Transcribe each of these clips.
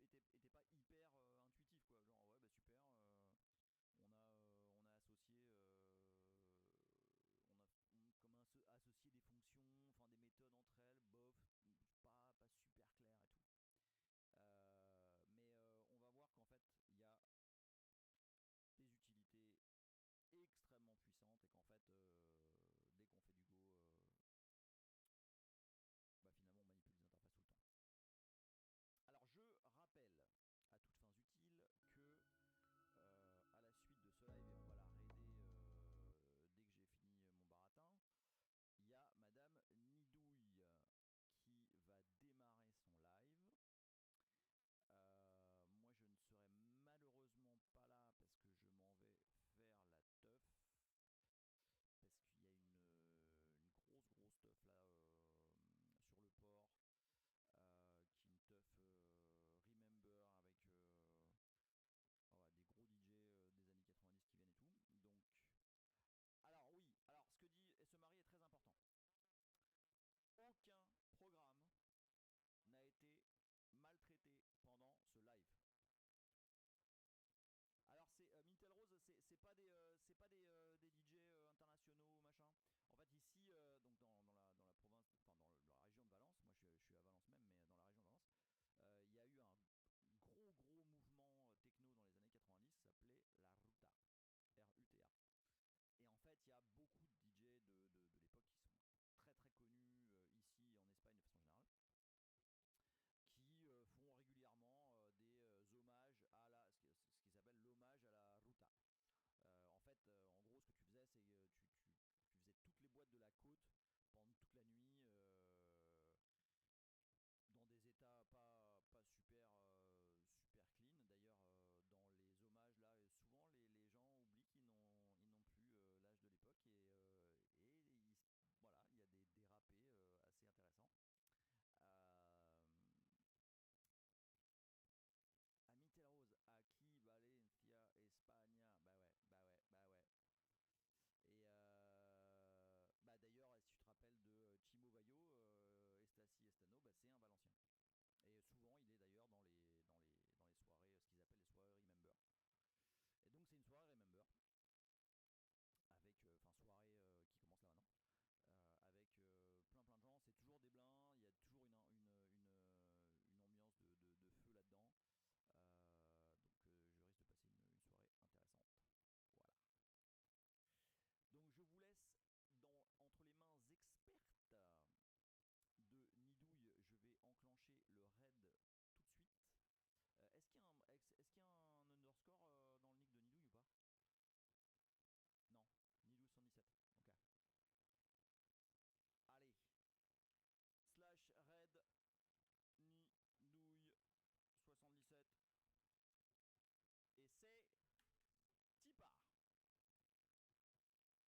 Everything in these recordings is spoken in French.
était pas hyper intuitif quoi. Genre ouais bah super, on a associé, comme associé des fonctions, enfin des méthodes entre elles, bof, pas super clair et tout. Mais on va voir qu'en fait il y a des utilités extrêmement puissantes et qu'en fait dès qu'on fait du Go, bah finalement on manipule des interfaces tout le temps. Alors je rappelle à toutes fins utiles que à la suite de ce live, et on va la raider dès que j'ai fini mon baratin, il y a Madame Nidouille qui va démarrer son live. Moi je ne serai malheureusement pas là parce que je m'en vais faire la teuf. Parce qu'il y a une grosse teuf là sur le port, qui est une teuf Remember avec voilà, des gros DJ des années 90 qui viennent et tout. Donc, alors oui, alors ce que dit et ce mari est très important. Aucun programme n'a été maltraité pendant ce live. Alors c'est Mintel Rose, c'est pas des DJ internationaux machin. En fait ici donc dans la province, enfin dans la région de Valence, moi je suis à Valence même, mais dans la région de Valence, il y a eu un gros mouvement techno dans les années 90 qui s'appelait la Ruta, RUTA. Et en fait il y a beaucoup de DJ de l'époque qui sont très connus ici et en Espagne de façon générale, qui font régulièrement des hommages à ce qui s'appelle l'hommage à la Ruta. En fait, en gros, ce que tu faisais, c'est que tu faisais toutes les boîtes de la côte pendant toute la nuit, dans des états pas super, super clean. D'ailleurs, dans les hommages, là, souvent les gens oublient ils n'ont plus l'âge de l'époque voilà, il y a des dérapés assez intéressants. Euh, À Rose, aquí Valencia, España. Bah ouais. Et bah d'ailleurs, si tu te rappelles de Chimo Bayo, Estasi Estano, bah c'est un Valencien. Et souvent, il est d'ailleurs dans les soirées, ce qu'ils appellent les soirées Remember. Et donc, c'est une soirée Remember avec, enfin, soirée qui commence là maintenant, avec plein de gens. C'est toujours des blinds, il y a toujours une ambiance de feu là-dedans. Donc je risque de passer une soirée intéressante. Voilà. Donc je vous laisse entre les mains expertes de Nidouille. Je vais enclencher le raid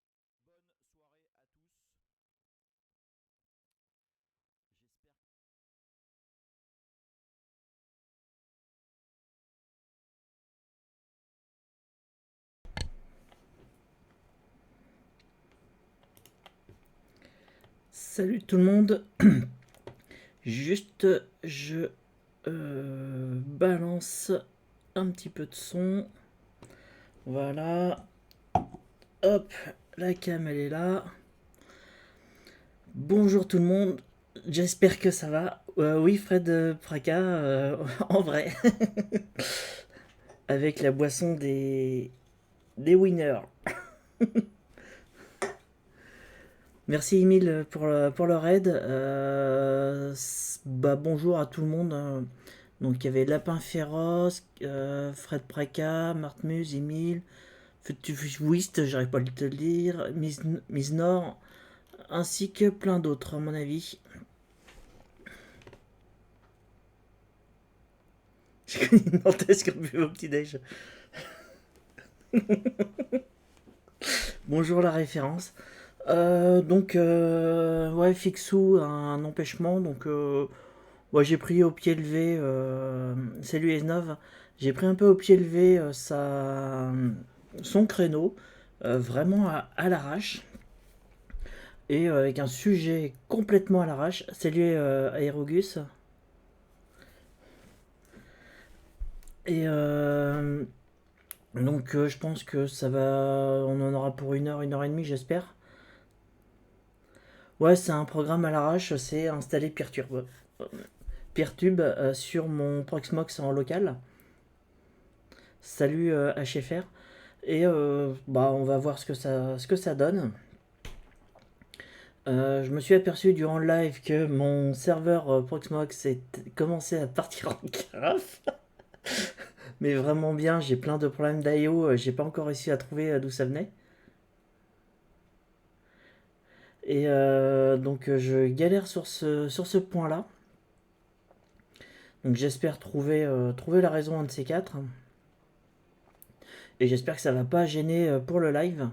tout de suite. Est-ce qu'il y a un underscore dans le nick de Nidouille ou pas? Non. Nidouille 117. Ok. Allez. Slash raid Nidouille 77. Et c'est Tipa. Bonne soirée à tous. J'espère. Salut tout le monde. Juste, je balance un petit peu de son. Voilà. Hop, la cam elle est là. Bonjour tout le monde. J'espère que ça va. Oui, Fred Praca, en vrai. Avec la boisson des winners. Merci Emile pour leur aide. Bah, bonjour à tout le monde. Donc il y avait Lapin Féroce, Fred Praca, Martmuse, Emile, Futufwist, j'arrive pas à te le dire, Miss Nord, ainsi que plein d'autres à mon avis. J'ai connu une Nantaise qui a bu au petit-déj. Bonjour la référence. Ouais, Fixou a un empêchement, donc ouais, j'ai pris au pied levé, salut Esnov, j'ai pris un peu au pied levé son créneau, vraiment à l'arrache, et avec un sujet complètement à l'arrache. Salut Aerogus. Et donc je pense que ça va, on en aura pour une heure et demie, j'espère. Ouais, c'est un programme à l'arrache, c'est installer Peertube sur mon Proxmox en local. Salut HFR. Et bah, on va voir ce que ça donne. Je me suis aperçu durant le live que mon serveur Proxmox commençait à partir en carafe. Mais vraiment bien, j'ai plein de problèmes d'IO, j'ai pas encore réussi à trouver d'où ça venait. Et donc je galère sur ce point-là. Donc j'espère trouver la raison un de ces quatre. Et j'espère que ça va pas gêner pour le live.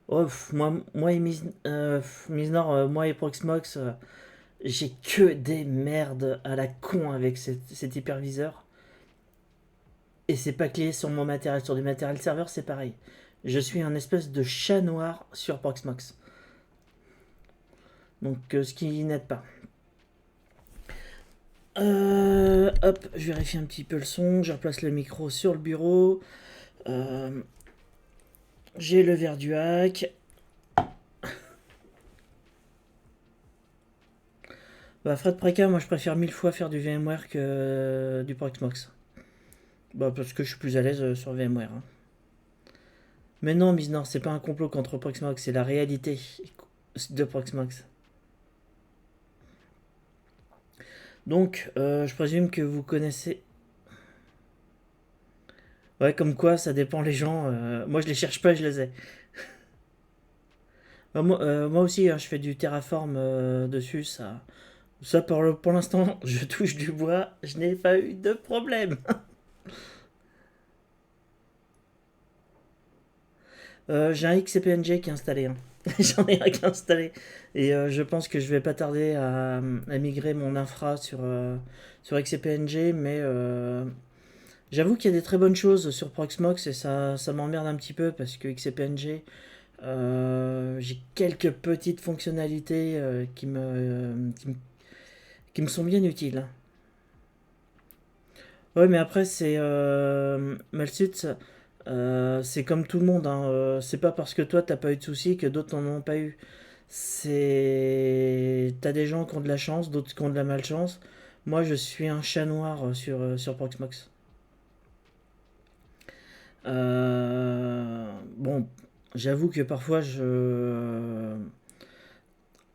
Oh, moi et Miznor, moi et Proxmox, j'ai que des merdes à la con avec cet hyperviseur. Et c'est pas clé sur mon matériel. Sur du matériel serveur, c'est pareil. Je suis un espèce de chat noir sur Proxmox. Donc ce qui n'aide pas. Hop, je vérifie un petit peu le son. Je replace le micro sur le bureau. J'ai le verre du hack. Bah, Fred Preka, moi je préfère 1000 fois faire du VMware que du Proxmox. Bah, parce que je suis plus à l'aise sur VMware. Hein. Mais non, Miznor, c'est pas un complot contre Proxmox, c'est la réalité de Proxmox. Donc, je présume que vous connaissez. Ouais, comme quoi, ça dépend les gens. Moi, je les cherche pas, je les ai. Bah, moi aussi, hein, je fais du Terraform dessus. Ça pour l'instant, je touche du bois. Je n'ai pas eu de problème. J'ai un XCPNG qui est installé. Hein. J'en ai un qui est installé. Et je pense que je vais pas tarder à migrer mon infra sur XCPNG. Mais j'avoue qu'il y a des très bonnes choses sur Proxmox et ça m'emmerde un petit peu parce que XCPNG, j'ai quelques petites fonctionnalités qui me sont bien utiles. Ouais, mais après, c'est Malsuit, c'est comme tout le monde. Hein, c'est pas parce que toi t'as pas eu de soucis que d'autres n'en ont pas eu. T'as des gens qui ont de la chance, d'autres qui ont de la malchance. Moi, je suis un chat noir sur Proxmox. Bon, j'avoue que parfois je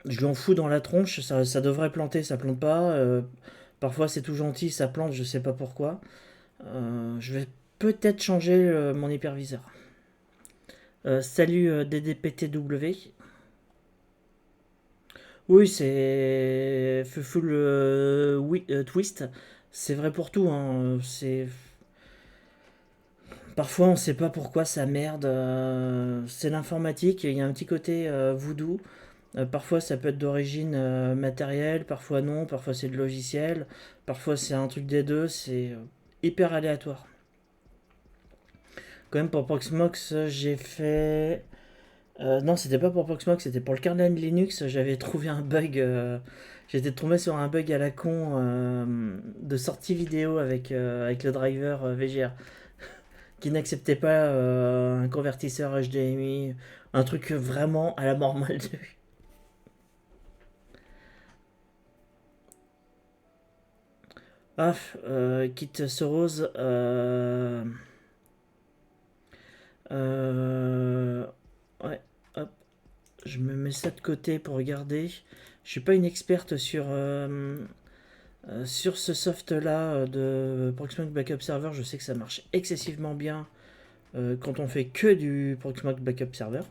lui en fous dans la tronche. Ça devrait planter, ça plante pas. Parfois, c'est tout gentil, ça plante, je sais pas pourquoi. Je vais peut-être changer mon hyperviseur. Salut DDPTW. Oui, c'est full oui, twist. C'est vrai pour tout. Hein. Parfois on sait pas pourquoi ça merde. C'est l'informatique. Il y a un petit côté voodoo. Parfois ça peut être d'origine matérielle, parfois non, parfois c'est de logiciel, parfois c'est un truc des deux. C'est hyper aléatoire. Quand même pour Proxmox, j'ai fait. Non, c'était pas pour Proxmox, c'était pour le kernel Linux. J'avais trouvé un bug. J'étais tombé sur un bug à la con de sortie vidéo avec le driver VGR qui n'acceptait pas un convertisseur HDMI. Un truc vraiment à la mort mal de. Ah, quitte ce rose. Ouais, hop, je me mets ça de côté pour regarder. Je suis pas une experte sur ce soft-là de Proxmox Backup Server. Je sais que ça marche excessivement bien quand on fait que du Proxmox Backup Server.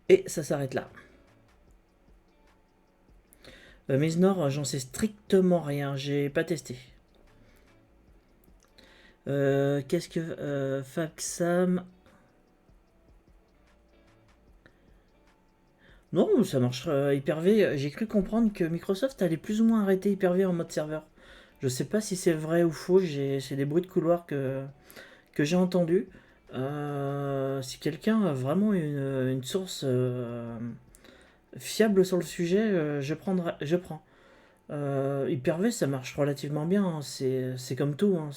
Et ça s'arrête là. Miznor, j'en sais strictement rien. J'ai pas testé. Qu'est-ce que Faxam. Non, ça marche Hyper-V. J'ai cru comprendre que Microsoft allait plus ou moins arrêter Hyper-V en mode serveur. Je sais pas si c'est vrai ou faux. C'est des bruits de couloir que j'ai entendus. Si quelqu'un a vraiment une source fiable sur le sujet, je prends. Hyper-V, ça marche relativement bien, hein. C'est comme tout, hein.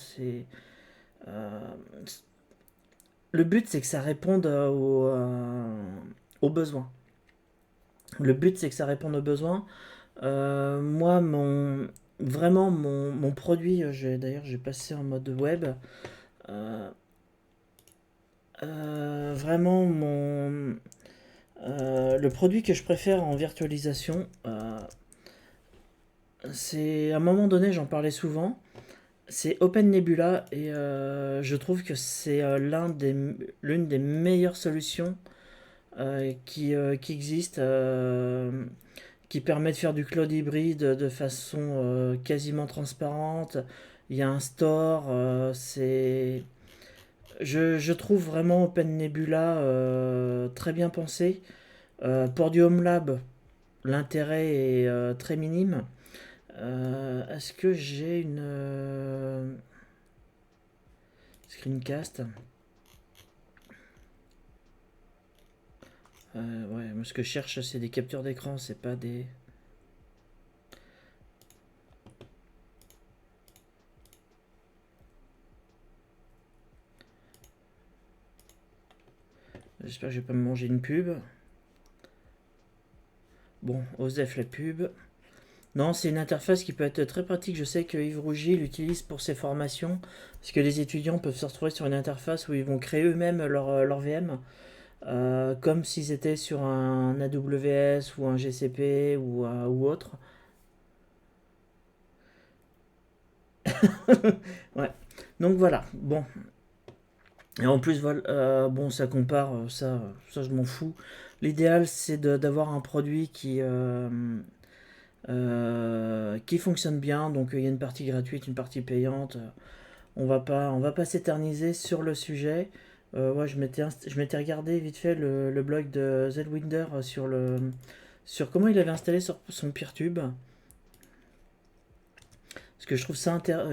Euh, le but, c'est que ça réponde aux besoins. Le but, c'est que ça réponde aux besoins. Moi, mon produit, d'ailleurs, j'ai passé en mode web. Euh, vraiment, le produit que je préfère en virtualisation, c'est à un moment donné, j'en parlais souvent. C'est OpenNebula et je trouve que c'est l'une des meilleures solutions qui existent, qui permet de faire du cloud hybride de façon quasiment transparente. Il y a un store, je trouve vraiment OpenNebula très bien pensé. Pour du Home Lab, l'intérêt est très minime. Est-ce que j'ai une screencast? Ouais, moi, ce que je cherche, c'est des captures d'écran, c'est pas des. J'espère que je vais pas me manger une pub. Bon, Osef la pub. Non, c'est une interface qui peut être très pratique. Je sais que Yves Rougy l'utilise pour ses formations, parce que les étudiants peuvent se retrouver sur une interface où ils vont créer eux-mêmes leur VM, comme s'ils étaient sur un AWS ou un GCP ou autre. Ouais. Donc voilà. Bon. Et en plus, voilà, bon, ça compare, ça je m'en fous. L'idéal, c'est d'avoir un produit qui fonctionne bien. Donc il y a une partie gratuite, une partie payante. On va pas s'éterniser sur le sujet. Ouais, je m'étais regardé vite fait le blog de Zwinder sur comment il avait installé sur son PeerTube. Parce que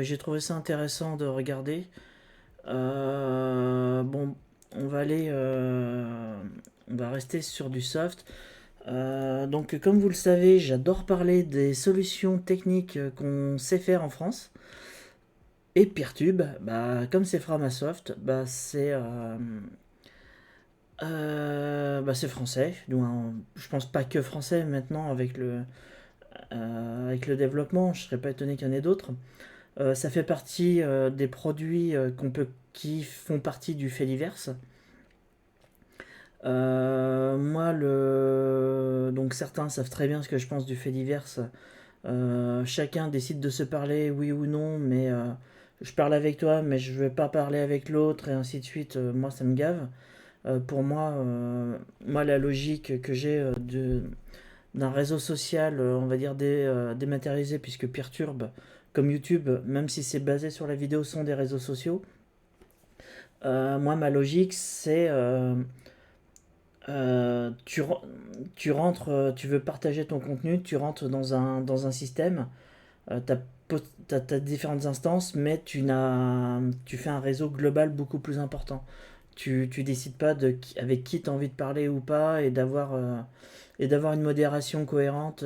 j'ai trouvé ça intéressant de regarder. Bon, on va aller, on va rester sur du soft. Donc, comme vous le savez, j'adore parler des solutions techniques qu'on sait faire en France. Et Peertube, bah, comme c'est Framasoft, bah, c'est français. Donc, je pense pas que français maintenant avec le développement. Je serais pas étonné qu'il y en ait d'autres. Ça fait partie des produits qui font partie du Fediverse. Donc certains savent très bien ce que je pense du Fediverse. Chacun décide de se parler, oui ou non, mais je parle avec toi, mais je vais pas parler avec l'autre, et ainsi de suite. Moi, ça me gave. Pour moi, la logique que j'ai d'un réseau social, on va dire dématérialisé, puisque Peertube, comme YouTube, même si c'est basé sur la vidéo, sont des réseaux sociaux. Moi, ma logique, c'est euh, tu, tu rentres, tu veux partager ton contenu, tu rentres dans un système, tu as différentes instances, mais tu fais un réseau global beaucoup plus important. Tu décides pas avec qui tu as envie de parler ou pas et d'avoir une modération cohérente.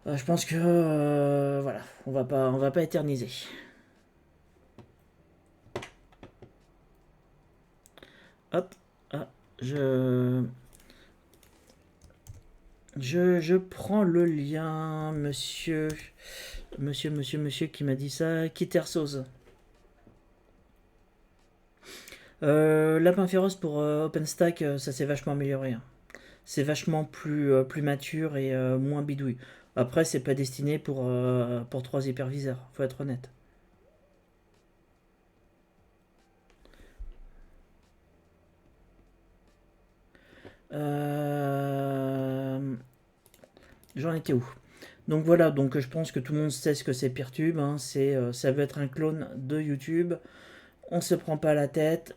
Je pense que voilà, on va pas éterniser. Hop, ah, je, je prends le lien, monsieur qui m'a dit ça, Kittersos. Lapin féroce pour OpenStack, ça s'est vachement amélioré, hein. C'est vachement plus mature et moins bidouille. Après, c'est pas destiné pour 3 hyperviseurs, faut être honnête. Euh, J'en étais où? Donc voilà, donc je pense que tout le monde sait ce que c'est Peertube, hein. Ça veut être un clone de YouTube. On se prend pas la tête.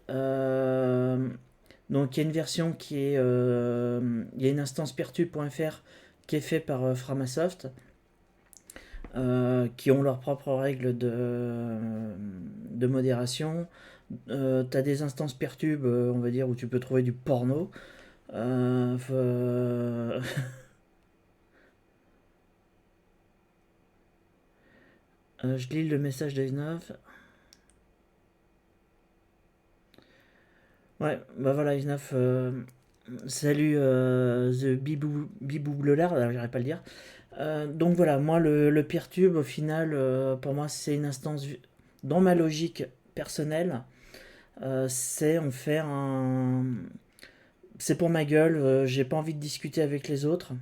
Donc il y a une version il y a une instance peertube.fr qui est faite par Framasoft, qui ont leurs propres règles de modération. T'as des instances Peertube, on va dire, où tu peux trouver du porno. Euh, Je lis le message de 19. Ouais, bah voilà, 19. Salut The Bibou Bleuler, j'arrive pas à le dire. Donc voilà, moi le Peertube, au final, pour moi, c'est une instance, dans ma logique personnelle, c'est en faire un. C'est pour ma gueule, j'ai pas envie de discuter avec les autres.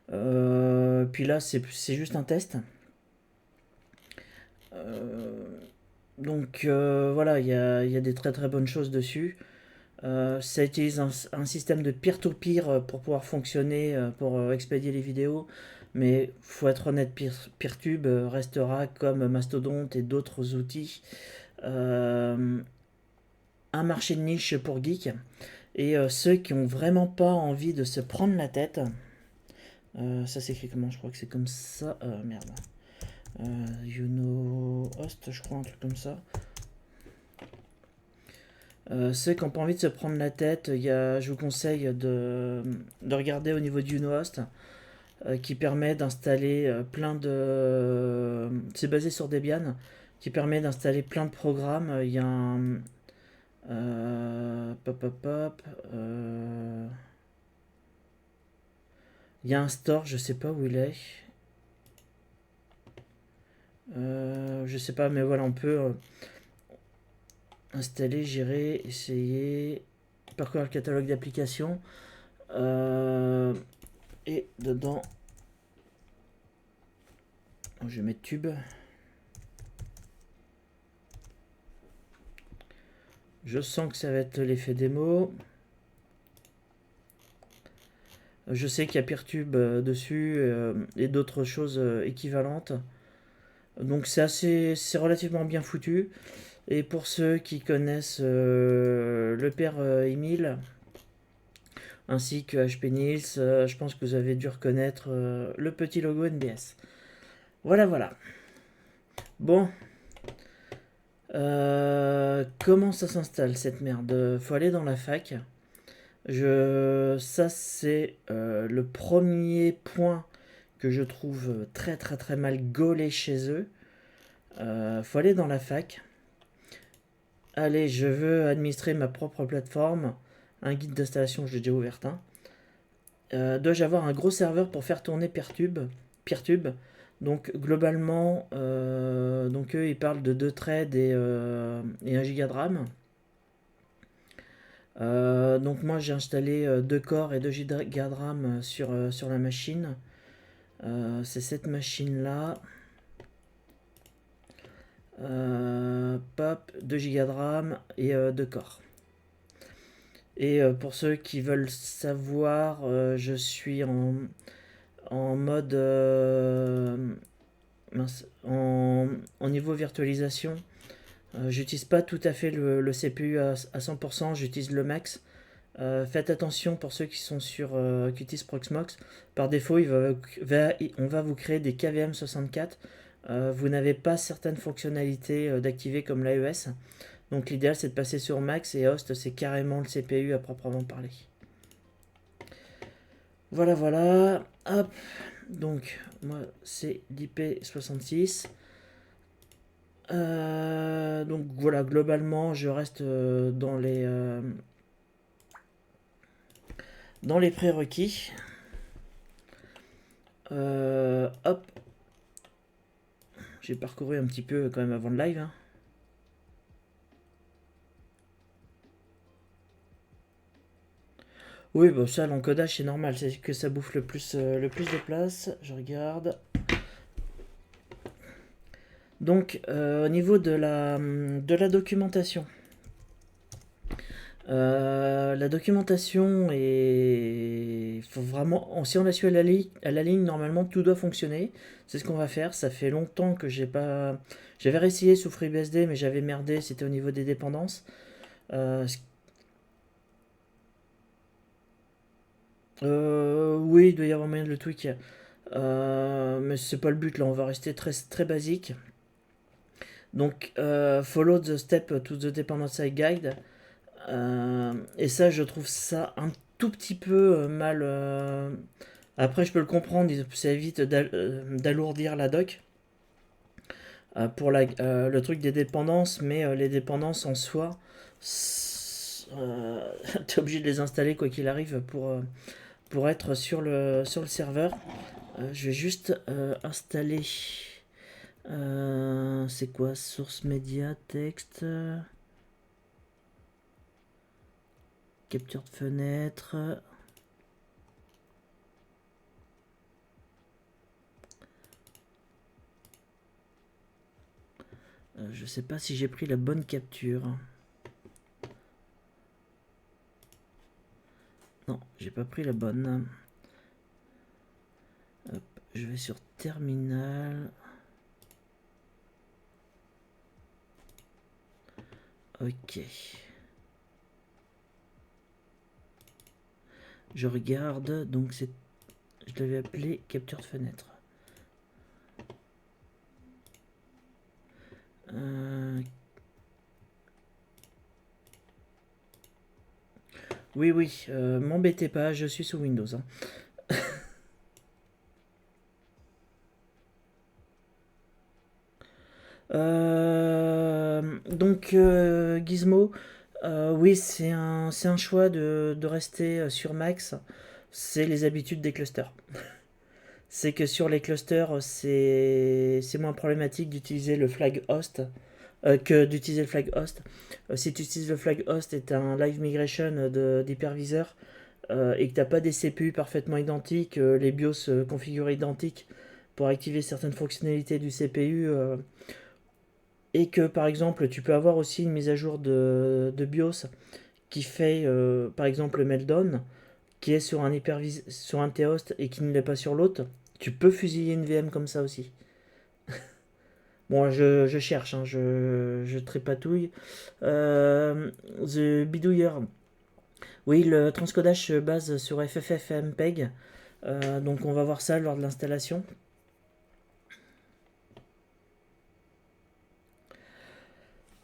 Puis là, c'est juste un test. Euh, donc voilà, il y a des très très bonnes choses dessus. Ça utilise un système de peer-to-peer pour pouvoir fonctionner, pour expédier les vidéos. Mais faut être honnête, Peertube restera comme Mastodonte et d'autres outils euh, un marché de niche pour geeks. Et ceux qui ont vraiment pas envie de se prendre la tête, ça s'écrit comment? Je crois que c'est comme ça. Merde. Host, je crois, un truc comme ça. Ceux qui n'ont pas envie de se prendre la tête, je vous conseille de regarder au niveau du Unohost qui permet d'installer plein de. C'est basé sur Debian, qui permet d'installer plein de programmes. Il y a un. Pop, pop, pop. Il y a un store, je sais pas où il est. Je sais pas, mais voilà, on peut installer, gérer, essayer, parcourir le catalogue d'applications. Et dedans, je vais mettre tube. Je sens que ça va être l'effet démo. Je sais qu'il y a Peertube dessus et d'autres choses équivalentes. Donc c'est relativement bien foutu. Et pour ceux qui connaissent le père Emile ainsi que HP Nils, je pense que vous avez dû reconnaître le petit logo NBS. Voilà, voilà. Bon. Comment ça s'installe cette merde? Faut aller dans la fac. Ça c'est le premier point que je trouve très très très mal gaulé chez eux. Faut aller dans la fac. Allez, je veux administrer ma propre plateforme. Un guide d'installation, je l'ai déjà ouvert un. Dois-je avoir un gros serveur pour faire tourner Peertube. Donc globalement, donc eux ils parlent de 2 threads et 1 giga de RAM. Donc moi j'ai installé 2 corps et 2 giga de RAM sur la machine. C'est cette machine là. Pop, 2 giga de RAM et 2 corps. Et pour ceux qui veulent savoir, je suis en mode en niveau virtualisation. J'utilise pas tout à fait le CPU à 100%, j'utilise le max. Faites attention pour ceux qui sont qui utilisent Proxmox. Par défaut, on va vous créer des KVM64. Vous n'avez pas certaines fonctionnalités d'activer comme l'AES. Donc l'idéal c'est de passer sur max et host c'est carrément le CPU à proprement parler. Voilà, voilà. Hop. Donc moi c'est l'IP66. Donc voilà, globalement je reste dans les prérequis. Hop. J'ai parcouru un petit peu quand même avant le live. Hein. Oui, bon, ça, l'encodage, c'est normal. C'est que ça bouffe le plus de place. Je regarde. Donc, au niveau de la documentation. La documentation est. Faut vraiment. Si on la suit à la ligne, normalement, tout doit fonctionner. C'est ce qu'on va faire. Ça fait longtemps que j'ai pas. J'avais réessayé sous FreeBSD, mais j'avais merdé. C'était au niveau des dépendances. Oui, il doit y avoir moyen de le tweak. Mais c'est pas le but là, on va rester très, très basique. Donc, follow the step to the dependency guide. Et ça, je trouve ça un tout petit peu mal. Après, je peux le comprendre, ça évite d'alourdir la doc. le truc des dépendances, mais les dépendances en soi, t'es obligé de les installer quoi qu'il arrive pour être sur le serveur. Je vais juste installer. C'est quoi? Source média, texte, capture de fenêtre. Je sais pas si j'ai pris la bonne capture. Non, j'ai pas pris la bonne. Hop, je vais sur terminal. Ok. Je regarde, donc c'est. Je l'avais appelé capture de fenêtre. Oui, oui, m'embêtez pas, je suis sous Windows, hein. Gizmo, oui, c'est un choix de rester sur Max. C'est les habitudes des clusters. C'est que sur les clusters, c'est moins problématique d'utiliser le flag host que d'utiliser le flag host. Si tu utilises le flag host et tu un live migration d'hyperviseur et que tu n'as pas des CPU parfaitement identiques, les BIOS configurés identiques pour activer certaines fonctionnalités du CPU, et que par exemple tu peux avoir aussi une mise à jour de BIOS qui fait par exemple le meltdown, qui est sur un T-host et qui ne l'est pas sur l'autre, tu peux fusiller une VM comme ça aussi. Bon, je cherche, hein, je trépatouille. The Bidouiller. Oui, le transcodage se base sur FFFmpeg. Donc on va voir ça lors de l'installation.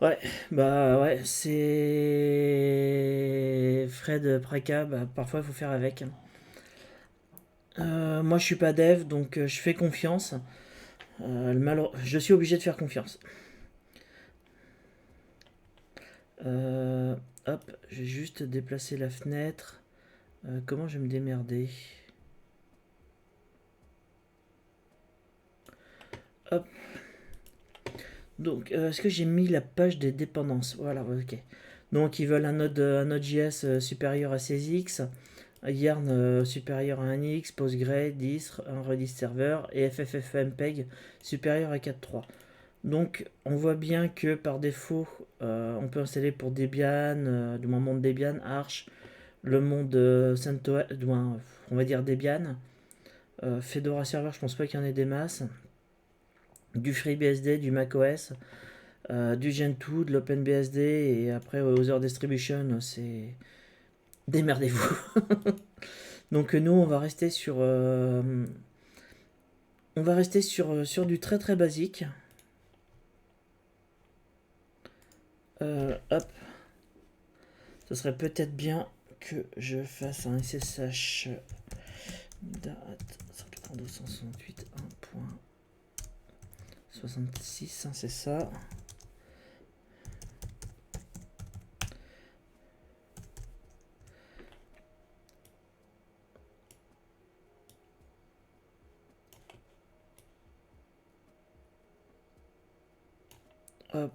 Ouais, bah ouais, c'est Fred Praka, bah, parfois il faut faire avec. Moi je suis pas dev, donc je fais confiance. Je suis obligé de faire confiance. Euh, Hop, je vais juste déplacer la fenêtre. Comment je vais me démerder? Hop. Donc, est-ce que j'ai mis la page des dépendances? Voilà, ok. Donc, ils veulent un Node.js supérieur à 16x, un Yarn supérieur à 1x, Postgre 10, un Redis server et FFFmpeg supérieur à 4.3. Donc, on voit bien que par défaut, on peut installer pour Debian, du moins monde Debian, Arch, le monde CentOS, on va dire Debian. Fedora Server, je pense pas qu'il y en ait des masses. Du FreeBSD, du macOS, du Gentoo, de l'OpenBSD et après Other Distribution, c'est démerdez-vous. Donc nous, on va rester sur du très très basique. Hop, ce serait peut-être bien que je fasse un SSH date 192.168.66, hein, c'est ça. Hop.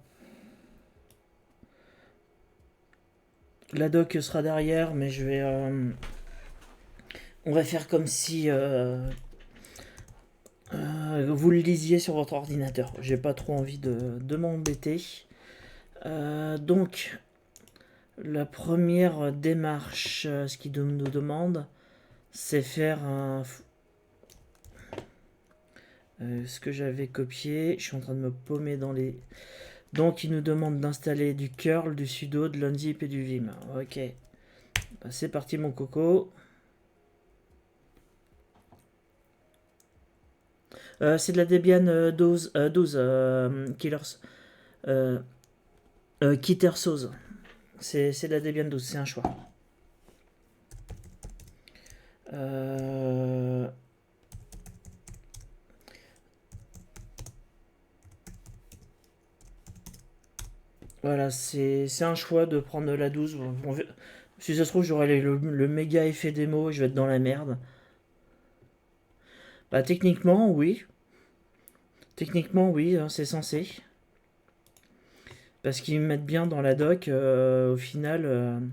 La doc sera derrière, mais je vais. On va faire comme si vous le lisiez sur votre ordinateur. J'ai pas trop envie de m'embêter. Donc, la première démarche, ce qu'il nous demande, c'est faire ce que j'avais copié. Je suis en train de me paumer dans les. Donc, il nous demande d'installer du curl, du sudo, de l'unzip et du vim. Ok. Bah, c'est parti, mon coco. C'est de la Debian 12, Killers. Kitter Sauce. C'est de la Debian 12, c'est un choix. Voilà, c'est un choix de prendre la 12. Si ça se trouve, j'aurai le méga effet démo et je vais être dans la merde. Bah, techniquement, oui. Techniquement, oui, hein, c'est censé. Parce qu'ils mettent bien dans la doc, au final,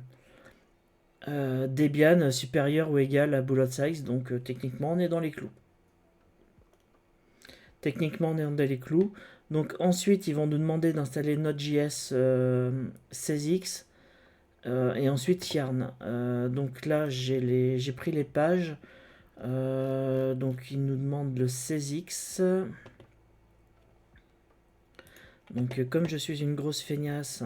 Debian supérieur ou égal à Bullet Size. Donc, techniquement, on est dans les clous. Techniquement, on est dans les clous. Donc, ensuite, ils vont nous demander d'installer Node.js 16x. Et ensuite Yarn. Donc là, j'ai pris les pages. Donc il nous demande le 16x. Donc comme je suis une grosse feignasse,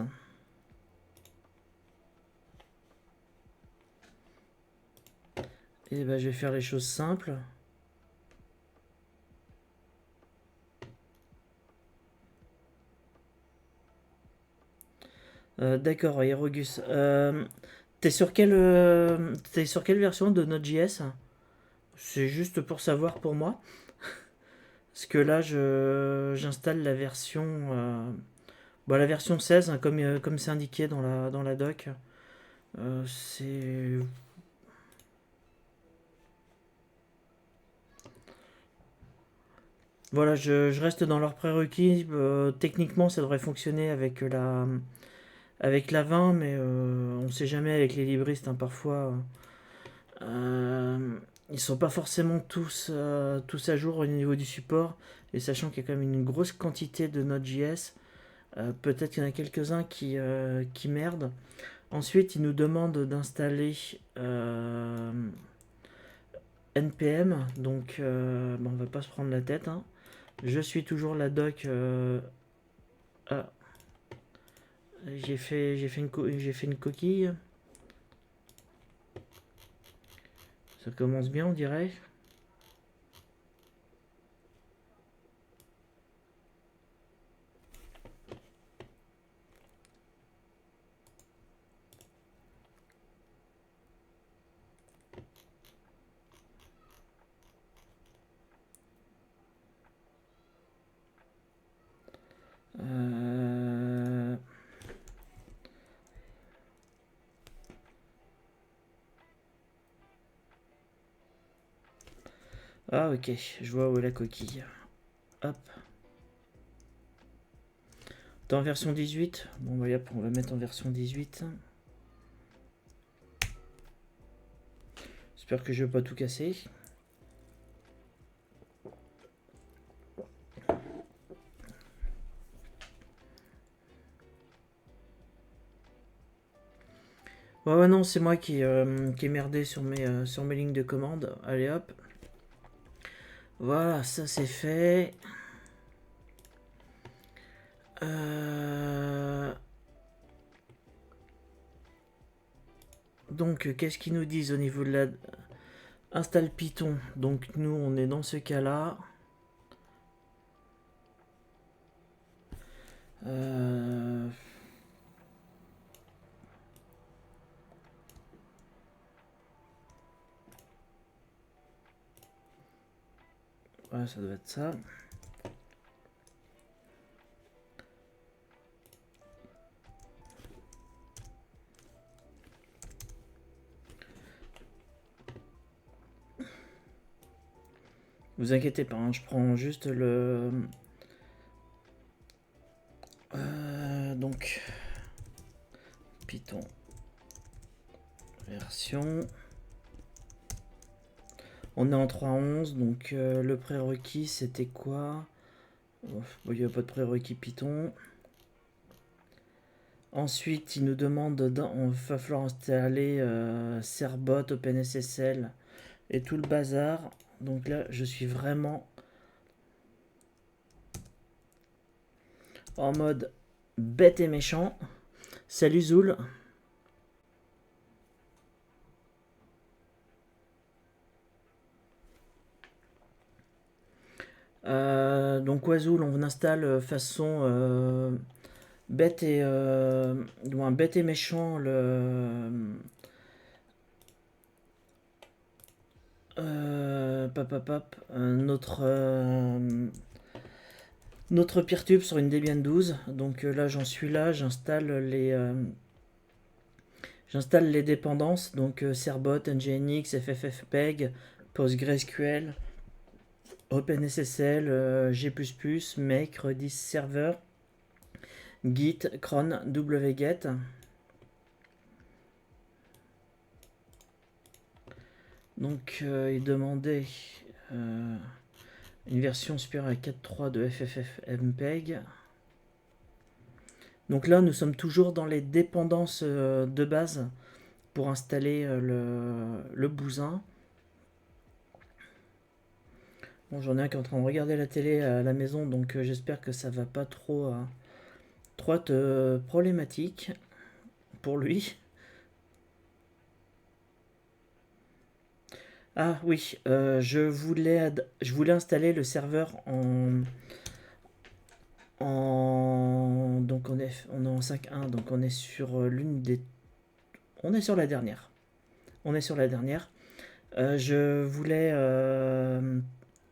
et ben, je vais faire les choses simples. D'accord, Aerogus. T'es sur quelle version de Node.js? C'est juste pour savoir pour moi. Parce que là, j'installe la version, la version 16, hein, comme c'est indiqué dans la doc. C'est Voilà, je reste dans leurs prérequis. Techniquement, ça devrait fonctionner avec la 20, mais on ne sait jamais avec les libristes, hein, parfois. Ils sont pas forcément tous à jour au niveau du support. Et sachant qu'il y a quand même une grosse quantité de Node.js, peut-être qu'il y en a quelques-uns qui merdent. Ensuite, ils nous demandent d'installer NPM. Donc, on va pas se prendre la tête, hein. Je suis toujours la doc. Ah, j'ai fait une coquille. Ça commence bien, on dirait. Euh, Ah, ok, je vois où est la coquille. Hop. T'es en version 18. Bon, bah, hop, on va mettre en version 18. J'espère que je vais pas tout casser. Ouais, non, c'est moi qui ai merdé sur mes lignes de commande. Allez, hop. Voilà, ça c'est fait. Donc, qu'est-ce qu'ils nous disent au niveau de la... Installe Python. Donc, nous, on est dans ce cas-là. Euh... Ouais, ça doit être ça. Vous inquiétez pas, hein, je prends juste le... donc, Python version. On est en 3.11, donc le prérequis c'était quoi? Bon, il n'y a pas de prérequis Python. Ensuite, il nous demande, on va falloir installer Cerbot, OpenSSL et tout le bazar. Donc là, je suis vraiment en mode bête et méchant. Salut Zoul. Donc Zoul, on installe façon bête et bête et méchant notre notre Peertube sur une Debian 12. Donc là, j'en suis là, j'installe les dépendances, donc Cerbot, Nginx, FFmpeg, PostgreSQL, OpenSSL, G++, Make, Redis Server, Git, cron, wget. Donc il demandait une version supérieure à 4.3 de FFmpeg. Donc là, nous sommes toujours dans les dépendances de base pour installer le bousin. Bon, j'en ai un qui est en train de regarder la télé à la maison, donc j'espère que ça va pas trop être problématique pour lui. Ah oui, je voulais installer le serveur donc on est en 5.1, donc on est sur on est sur la dernière. On est sur la dernière. Je voulais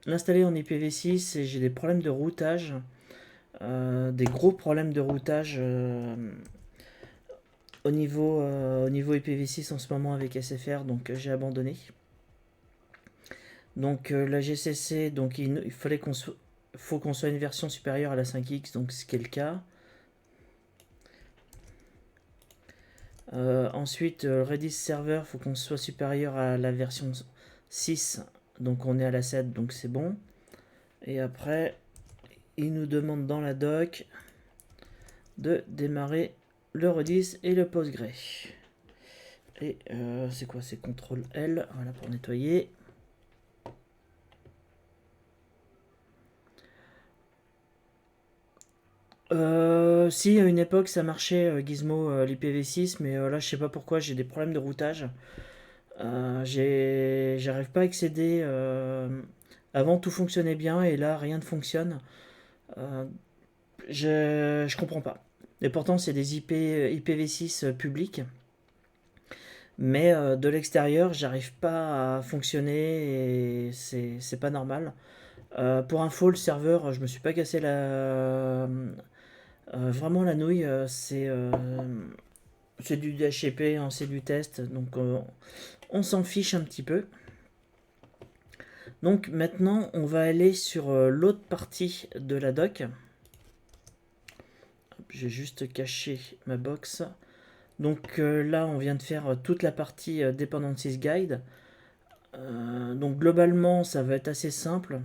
l'installer en IPv6 et j'ai des problèmes de routage, des gros problèmes de routage au niveau IPv6 en ce moment avec SFR, donc j'ai abandonné. Donc la GCC, donc il faut qu'on soit une version supérieure à la 5X, donc ce qui est le cas. Ensuite, Redis Server, il faut qu'on soit supérieur à la version 6, donc on est à la 7, donc c'est bon. Et après, il nous demande dans la doc de démarrer le Redis et le Postgre. Et c'est quoi? C'est CTRL L, voilà, pour nettoyer. Si, à une époque ça marchait, Gizmo, l'IPv6, mais là je sais pas pourquoi j'ai des problèmes de routage. J'arrive pas à accéder. Avant tout fonctionnait bien et là rien ne fonctionne. Euh, je comprends pas. Et pourtant c'est des IPv6 publics. Mais de l'extérieur j'arrive pas à fonctionner et c'est pas normal. Pour info, le serveur, je me suis pas cassé vraiment la nouille. C'est du DHCP, hein, c'est du test, donc on s'en fiche un petit peu. Donc maintenant, on va aller sur l'autre partie de la doc. J'ai juste caché ma box. Donc là, on vient de faire toute la partie Dependencies Guide. Donc globalement, ça va être assez simple.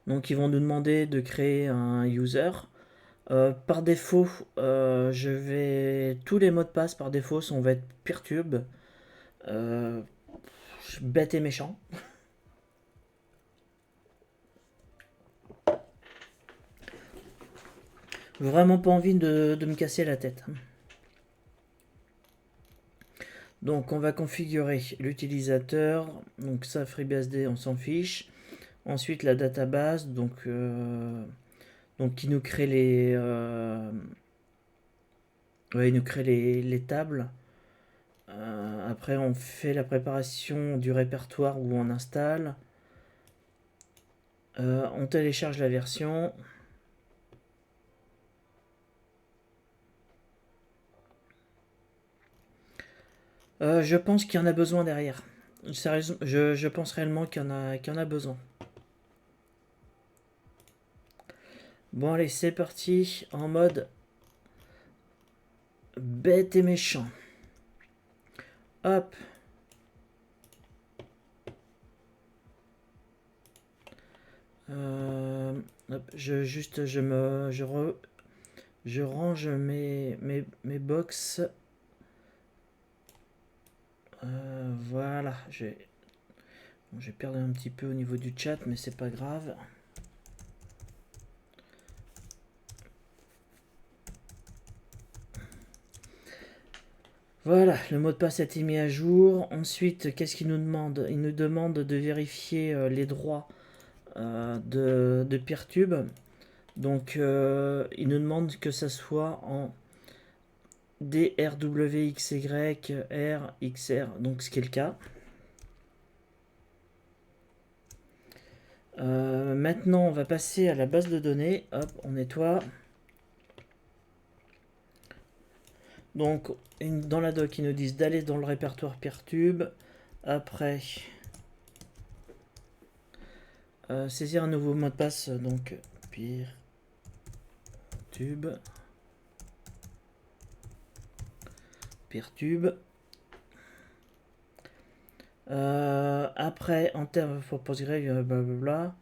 Donc ils vont nous demander de créer un user. Par défaut, tous les mots de passe par défaut va être Peertube. Euh, Bête et méchant. Vraiment pas envie de me casser la tête. Donc on va configurer l'utilisateur. Donc ça, FreeBSD, on s'en fiche. Ensuite la database, donc qui nous crée il nous crée les tables. Après on fait la préparation du répertoire où on installe. On télécharge la version. Je pense qu'il y en a besoin derrière. Sérieusement, je pense réellement qu'il y en a besoin. Bon allez, c'est parti en mode bête et méchant. Hop. Hop, je range mes box. Voilà, j'ai perdu un petit peu au niveau du chat, mais c'est pas grave. Voilà, le mot de passe a été mis à jour. Ensuite, qu'est-ce qu'il nous demande? Il nous demande de vérifier les droits de Peertube. Donc, il nous demande que ça soit en DRWXY, R, XR, donc ce qui est le cas. Maintenant, on va passer à la base de données. Hop, on nettoie. Donc, dans la doc, ils nous disent d'aller dans le répertoire Peertube. Après, saisir un nouveau mot de passe. Donc, Peertube. Après, en termes pour PostgreSQL, blablabla.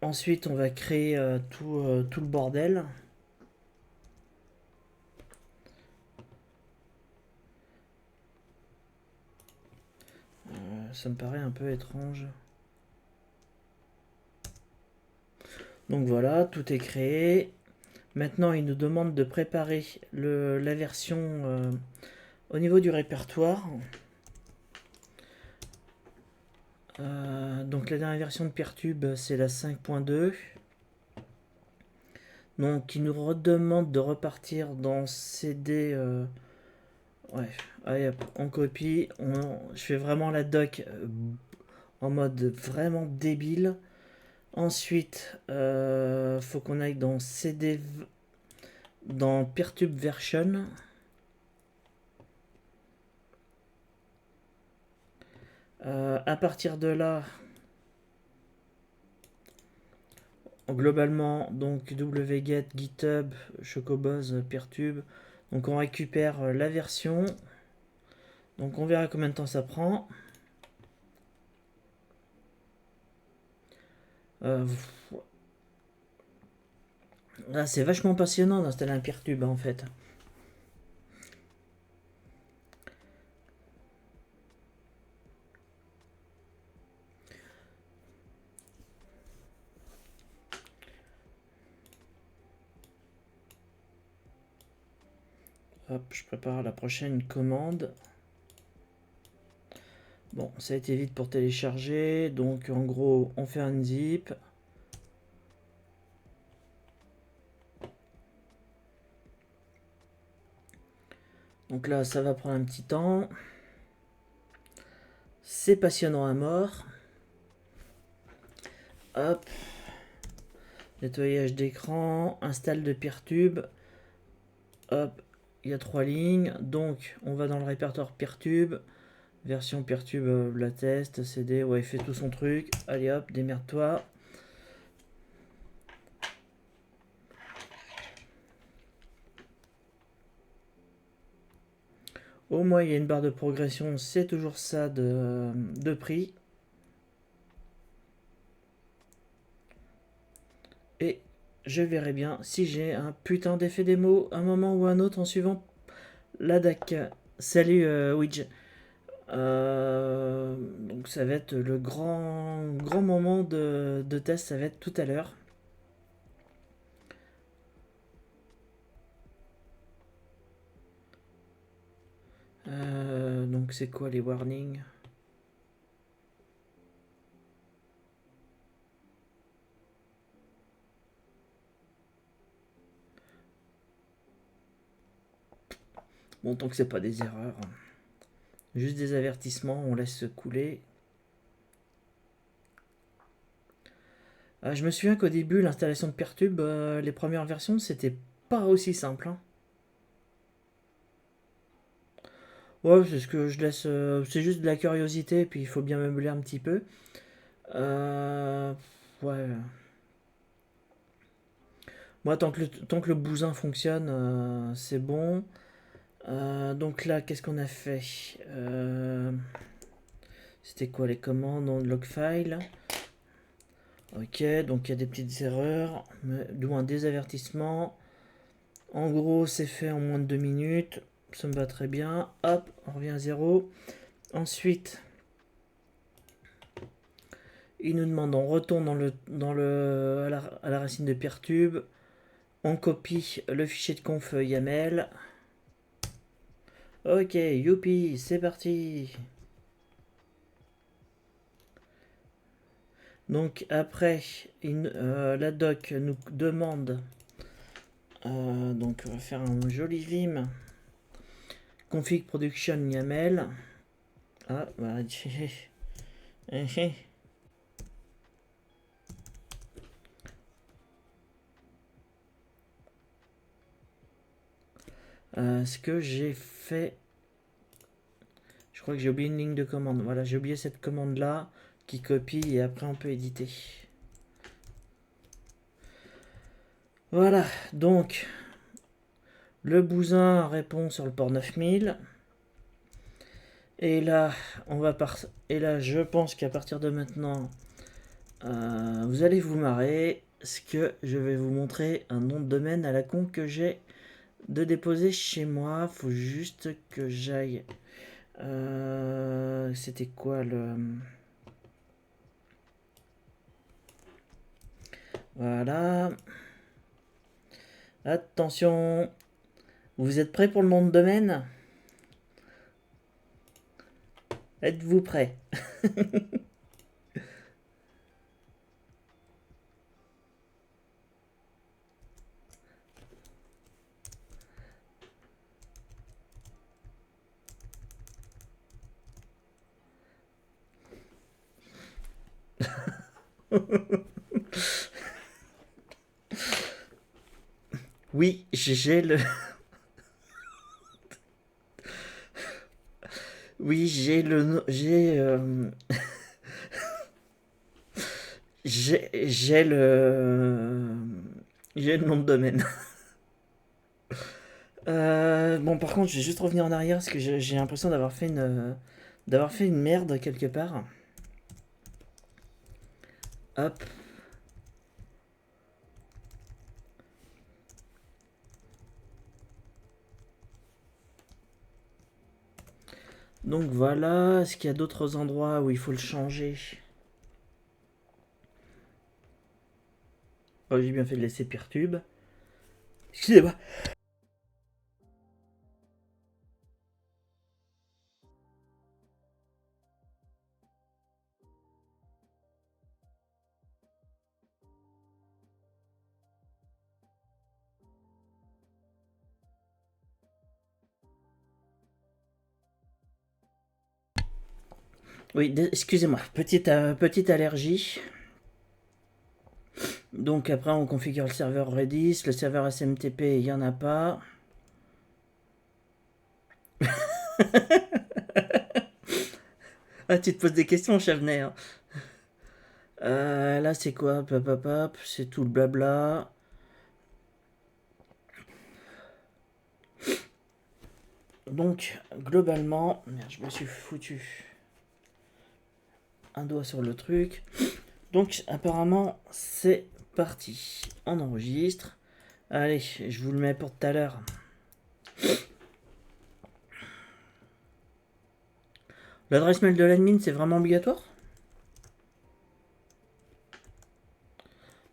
Ensuite, on va créer tout le bordel. Ça me paraît un peu étrange. Donc voilà, tout est créé. Maintenant, il nous demande de préparer la version au niveau du répertoire. Donc la dernière version de Peertube, c'est la 5.2. Donc il nous redemande de repartir dans CD. Ouais, allez hop, on copie. Je fais vraiment la doc en mode vraiment débile. Ensuite, faut qu'on aille dans CD, dans Peertube version. À partir de là, globalement, donc wget, github, chocobuzz, Peertube. Donc on récupère la version. Donc on verra combien de temps ça prend. Là, c'est vachement passionnant d'installer un Peertube en fait. Hop, je prépare la prochaine commande. Bon, ça a été vite pour télécharger. Donc en gros, on fait un zip. Donc là, ça va prendre un petit temps. C'est passionnant à mort. Hop. Nettoyage d'écran. Installe de Peertube. Hop. Il y a 3 lignes. Donc, on va dans le répertoire Peertube. Version Peertube, la test, CD. Ouais, il fait tout son truc. Allez hop, démerde-toi. Au moins, il y a une barre de progression. C'est toujours ça de prix. Et je verrai bien si j'ai un putain d'effet démo un moment ou un autre en suivant la DAC. Salut Widge. Donc ça va être le grand moment de test, ça va être tout à l'heure. Donc c'est quoi les warnings? Bon, tant que c'est pas des erreurs. Juste des avertissements, on laisse couler. Je me souviens qu'au début, l'installation de Peertube, les premières versions, c'était pas aussi simple. Hein. Ouais, c'est ce que je laisse. C'est juste de la curiosité, puis il faut bien meubler un petit peu. Ouais. Moi, tant que le bousin fonctionne, c'est bon. Donc là, qu'est-ce qu'on a fait C'était quoi les commandes? Non, log file. Ok, donc il y a des petites erreurs, du moins des avertissements. En gros, c'est fait en moins de 2 minutes. Ça me va très bien. Hop, on revient à 0. Ensuite, il nous demande, on retourne à la racine de Peertube. On copie le fichier de conf YAML. Ok, youpi, c'est parti. Donc après, la doc nous demande, donc on va faire un joli vim config production YAML. Ah, bah, Ce que j'ai fait... Je crois que j'ai oublié une ligne de commande. Voilà, j'ai oublié cette commande-là qui copie et après on peut éditer. Voilà, donc le bousin répond sur le port 9000. Et là, Et là, je pense qu'à partir de maintenant, vous allez vous marrer. Parce que je vais vous montrer un nom de domaine à la con que j'ai de déposer chez moi. Faut juste que j'aille. C'était quoi le. Voilà. Attention. Vous êtes prêts pour le nom de domaine? Êtes-vous prêts? Oui, j'ai le. Oui, j'ai le. J'ai le. J'ai le nom de domaine. Bon, par contre, je vais juste revenir en arrière parce que j'ai l'impression d'avoir fait une merde quelque part. Hop. Donc voilà. Est-ce qu'il y a d'autres endroits où il faut le changer? Oh, j'ai bien fait de laisser Peertube. Excusez-moi. Oui, excusez-moi. Petite allergie. Donc après, on configure le serveur Redis. Le serveur SMTP, il n'y en a pas. Ah, tu te poses des questions, Chavenet, hein. Là, c'est quoi? Hop, hop, hop, c'est tout le blabla. Donc, globalement, merde, je me suis foutu un doigt sur le truc. Donc, apparemment, c'est parti. On enregistre. Allez, je vous le mets pour tout à l'heure. L'adresse mail de l'admin, c'est vraiment obligatoire?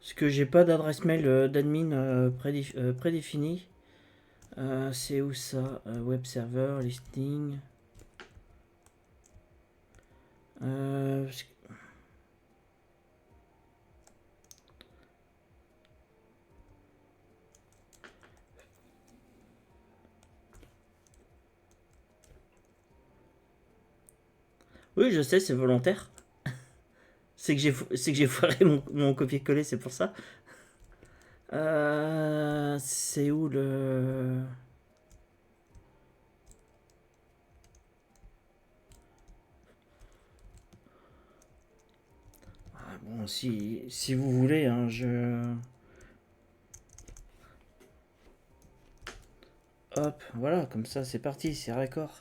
Parce que j'ai pas d'adresse mail d'admin prédéfinie. C'est où ça? Web server, listing. Euh, Oui, je sais, c'est volontaire. C'est que j'ai foiré mon copier-coller, c'est pour ça. C'est où le... Ah, bon, si vous voulez, hein, je... Hop, voilà, comme ça, c'est parti, c'est raccord.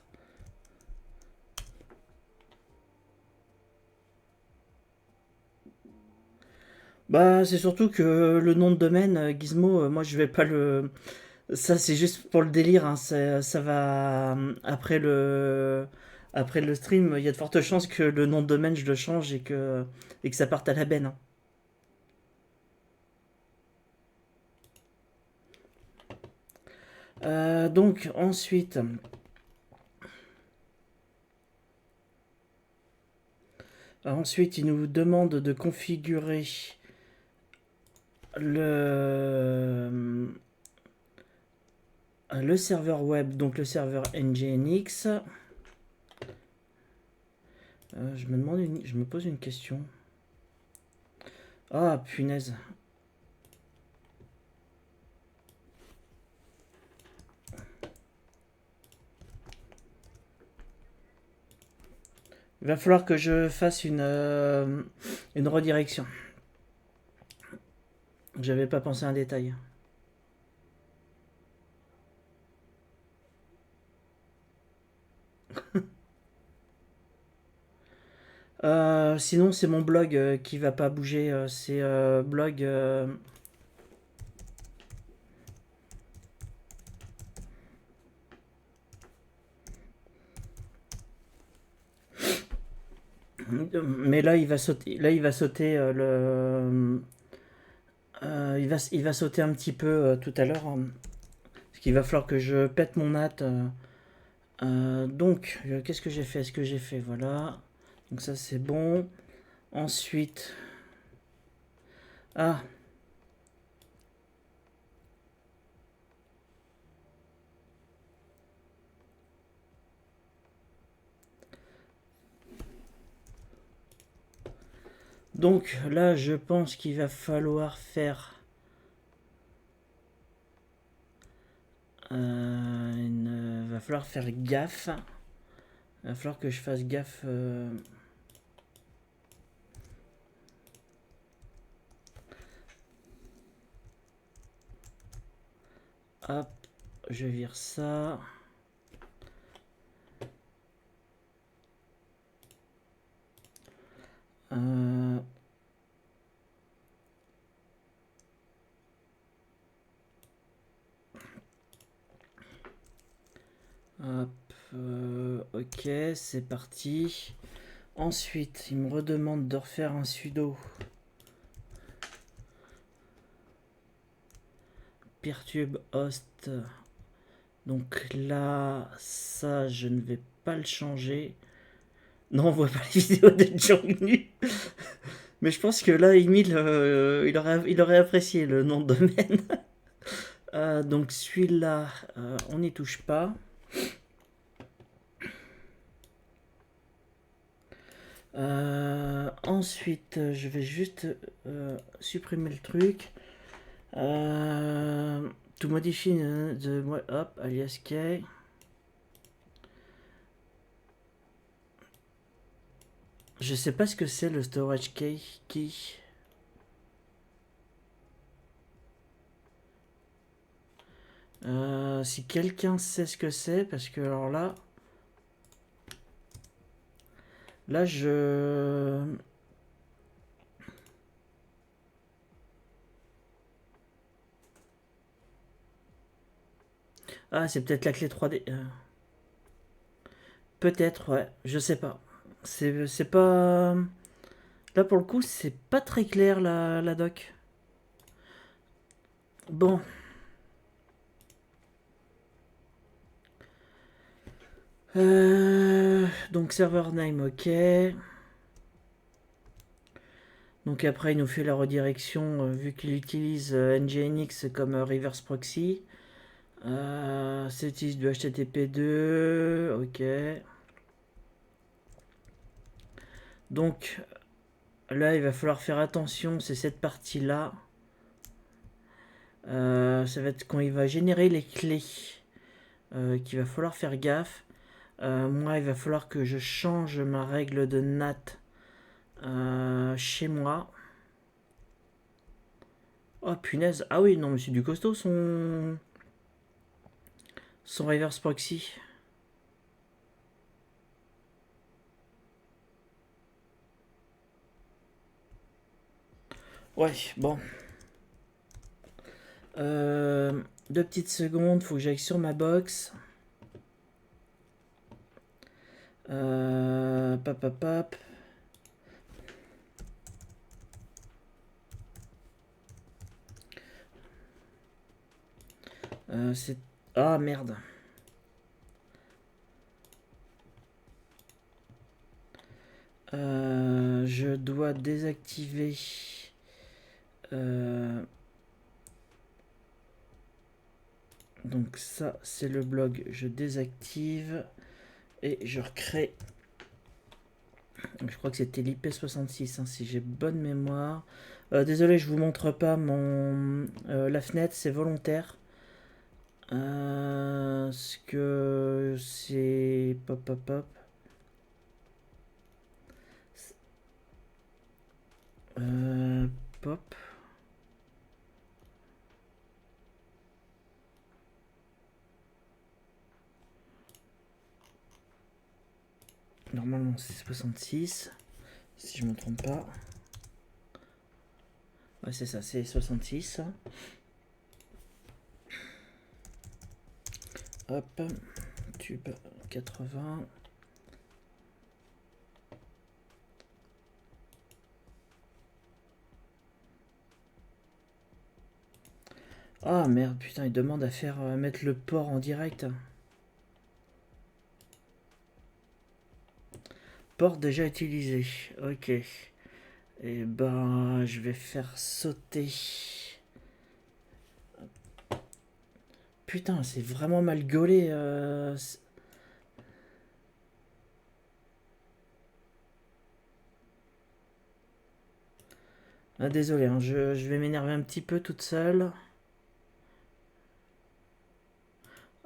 Bah, c'est surtout que le nom de domaine, Gizmo, moi, je vais pas le... Ça, c'est juste pour le délire, hein, ça va... Après le stream, il y a de fortes chances que le nom de domaine, je le change et que ça parte à la benne, hein. Donc ensuite, il nous demande de configurer le serveur web, donc le serveur NGINX. Je me pose une question. Ah, punaise. Il va falloir que je fasse une redirection. J'avais pas pensé à un détail. Sinon, c'est mon blog qui va pas bouger. C'est blog. Mais là, il va sauter. Là, il va sauter il va sauter un petit peu tout à l'heure. Parce qu'il va falloir que je pète mon NAT. Donc, qu'est-ce que j'ai fait? Est-ce que j'ai fait? Voilà. Donc ça, c'est bon. Ensuite. Ah. Donc là, je pense qu'il va falloir faire va falloir faire gaffe. Il va falloir que je fasse gaffe. Hop, je vire ça. Euh, hop, ok, c'est parti. Ensuite, il me redemande de refaire un sudo. Perturbe host. Donc là, ça, je ne vais pas le changer. Non, on voit pas les vidéos de Jongnu. Mais je pense que là, Emile, il aurait apprécié le nom de domaine. Donc celui-là, on n'y touche pas. Ensuite, je vais juste supprimer le truc. To modify the hop, alias key. Je sais pas ce que c'est le storage key. Si quelqu'un sait ce que c'est, parce que alors là, je... Ah, c'est peut-être la clé 3D. Peut-être, ouais, je sais pas. C'est pas... Là, pour le coup, c'est pas très clair, la doc. Bon. Donc, server name, ok. Donc après, il nous fait la redirection, vu qu'il utilise NGINX comme reverse proxy. C'est utilise du HTTP2, ok. Donc là, il va falloir faire attention, c'est cette partie-là. Ça va être quand il va générer les clés qu'il va falloir faire gaffe. Moi, il va falloir que je change ma règle de NAT chez moi. Oh punaise, ah oui, non, mais c'est du costaud son reverse proxy. Ouais, bon. 2 petites secondes, faut que j'aille sur ma box. Pap, pap, pap. C'est... Ah merde. Je dois désactiver... Donc ça, c'est le blog. Je désactive et je recrée. Je crois que c'était l'IP66, hein, si j'ai bonne mémoire. Désolé, je vous montre pas la fenêtre, c'est volontaire. Ce que c'est... Pop, pop, pop. pop. Normalement c'est 66, si je me trompe pas. Ouais, c'est ça, c'est 66. Hop, tube 80. Ah merde, putain, il demande à faire mettre le port en direct. Port déjà utilisé. Ok. Et ben, je vais faire sauter. Putain, c'est vraiment mal gaulé. Ah, désolé, hein, je vais m'énerver un petit peu toute seule.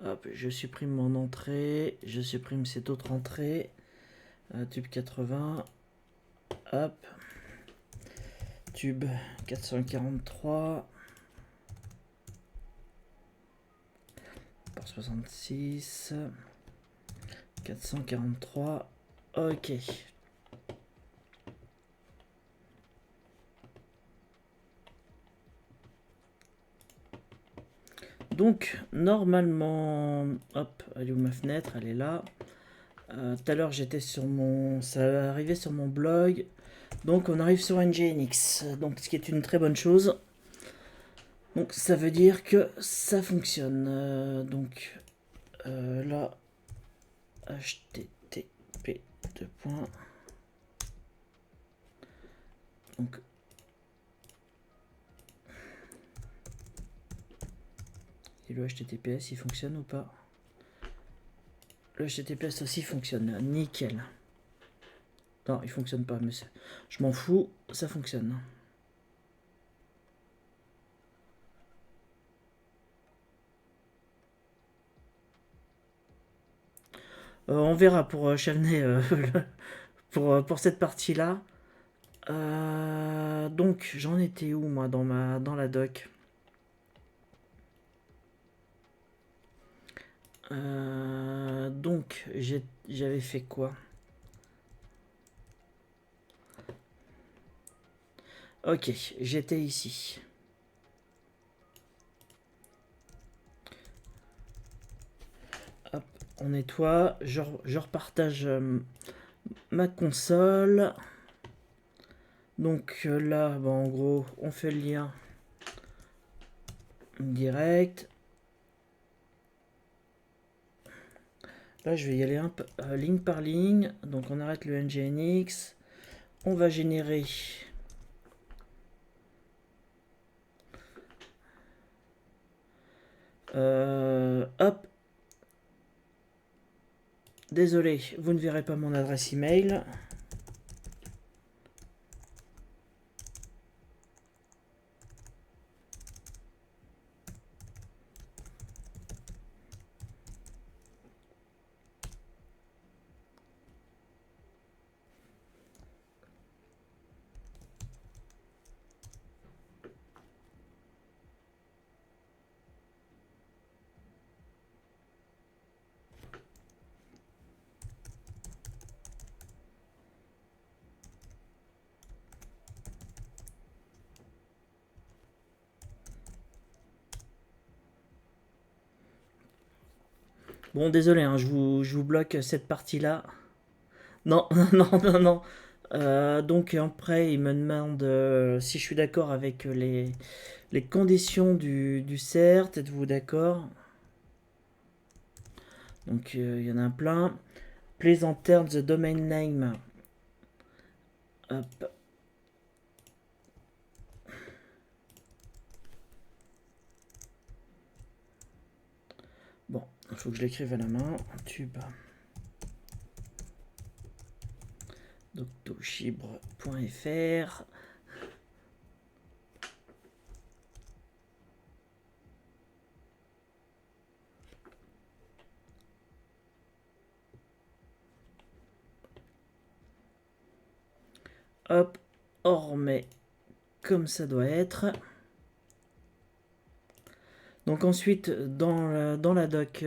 Hop, je supprime mon entrée. Je supprime cette autre entrée. Tube 80. Hop. Tube 443. Par 66. 443. Ok. Donc, normalement, hop, elle est où ma fenêtre? Elle est là. Tout à l'heure, j'étais sur mon. Ça va arriver sur mon blog. Donc, on arrive sur NGINX. Donc, ce qui est une très bonne chose. Donc, ça veut dire que ça fonctionne. Là, HTTP 2 points. Donc, et le HTTPS, il fonctionne ou pas? Le HTTPS aussi fonctionne. Nickel. Non, il fonctionne pas, mais je m'en fous, ça fonctionne. On verra pour Chalney pour cette partie-là. Donc, j'en étais où, moi, dans la doc? Donc, j'avais fait quoi? Ok, j'étais ici. Hop, on nettoie. Je repartage ma console. Donc là, bah, en gros, on fait le lien direct. Là, je vais y aller ligne par ligne. Donc, on arrête le NGINX. On va générer hop. Désolé, vous ne verrez pas mon adresse email. Bon, désolé, hein, je vous bloque cette partie-là. Non, non, non, non. Donc après, il me demande si je suis d'accord avec les conditions du CERT. Êtes-vous d'accord? Donc il y en a plein. Please enter the domain name. Hop. Bon, il faut que je l'écrive à la main. Tube. Doctochibre.fr. Hop, Ormet comme ça doit être. Donc ensuite, dans la doc,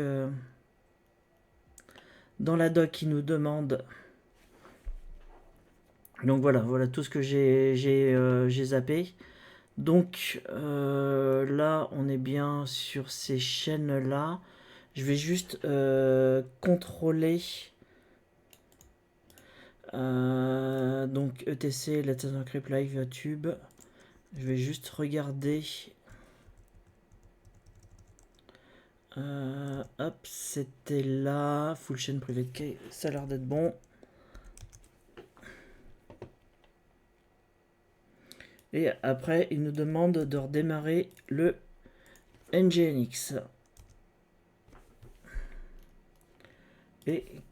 il nous demande. Donc voilà tout ce que j'ai zappé. Donc là, on est bien sur ces chaînes-là. Je vais juste contrôler. Donc ETC, Let's Encrypt Live Tube. Je vais juste regarder. Hop, c'était là. Full chain private key, ça a l'air d'être bon. Et après, il nous demande de redémarrer le NGINX. Et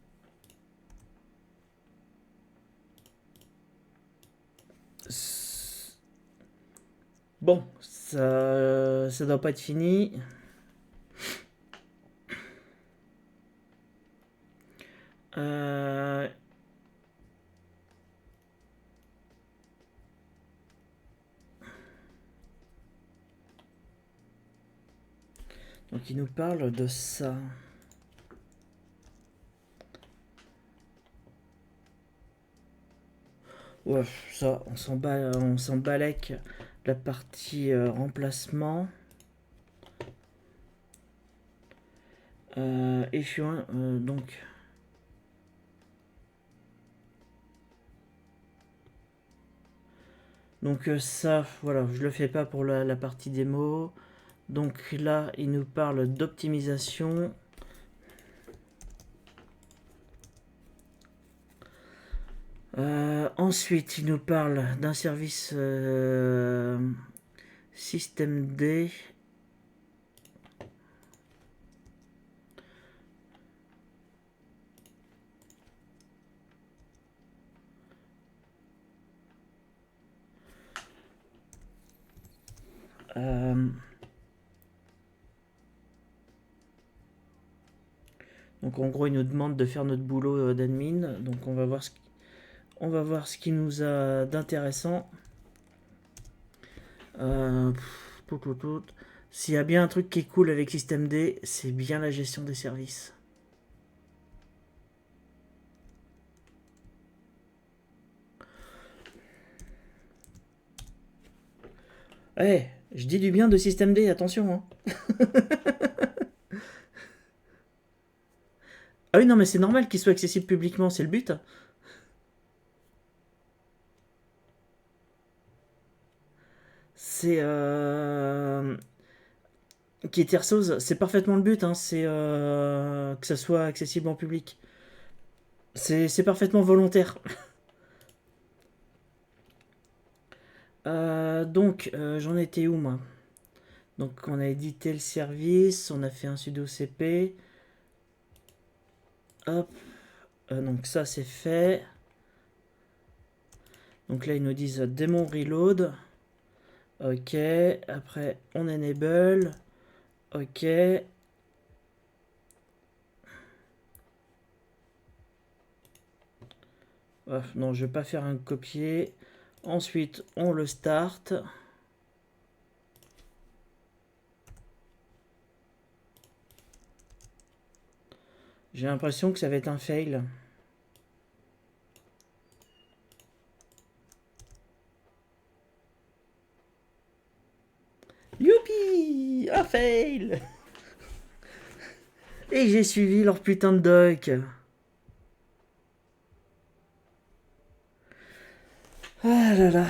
bon, ça doit pas être fini. Donc il nous parle de ça. Ouais, ça, on s'en balèque la partie remplacement. F1, donc. Donc ça, voilà, je le fais pas pour la partie démo. Donc là, il nous parle d'optimisation. Ensuite, il nous parle d'un service systemd. Donc en gros, il nous demande de faire notre boulot d'admin. Donc on va voir ce qu'il nous a d'intéressant. S'il y a bien un truc qui est cool avec systemd, c'est bien la gestion des services. Eh, je dis du bien de systemd, attention. Hein. Ah oui, non, mais c'est normal qu'il soit accessible publiquement, c'est le but. C'est qui est Source, c'est parfaitement le but, hein, c'est que ça soit accessible en public. C'est parfaitement volontaire. Donc, j'en étais où moi? Donc, on a édité le service, on a fait un sudo cp. Hop. Donc, ça c'est fait. Donc là, ils nous disent démon reload. Ok. Après, on enable. Ok. Oh, non, je vais pas faire un copier. Ensuite, on le start. J'ai l'impression que ça va être un fail. Youpi! Un fail! Et j'ai suivi leur putain de doc. Ah là là.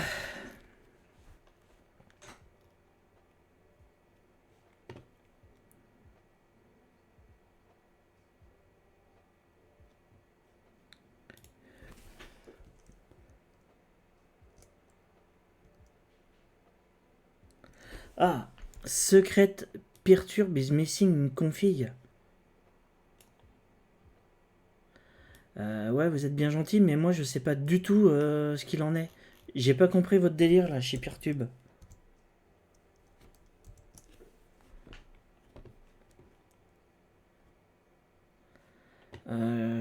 Ah, secret perturb is missing config. Ouais, vous êtes bien gentil, mais moi je sais pas du tout ce qu'il en est. J'ai pas compris votre délire là chez Peertube.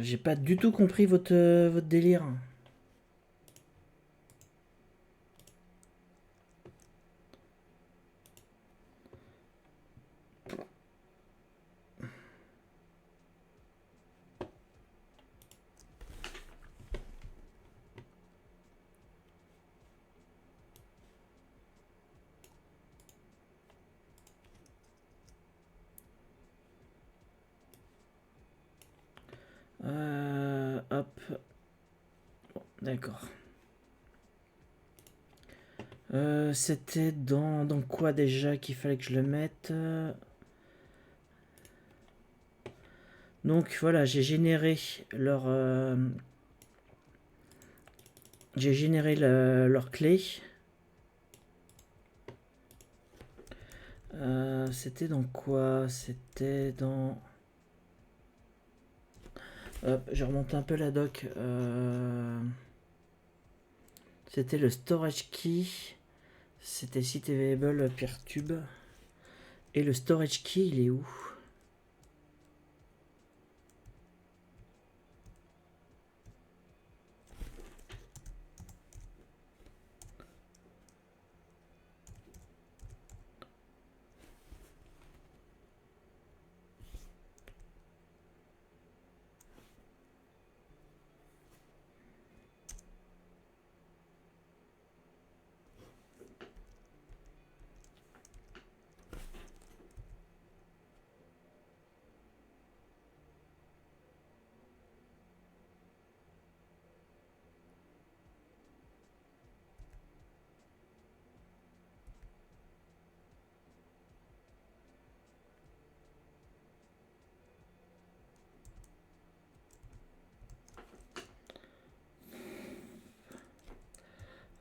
J'ai pas du tout compris votre délire. D'accord. C'était dans quoi déjà qu'il fallait que je le mette. Donc voilà, j'ai généré leur clé. C'était dans quoi? C'était dans... Hop, je remonte un peu la doc. C'était le storage key. C'était site available Peertube. Et le storage key, il est où?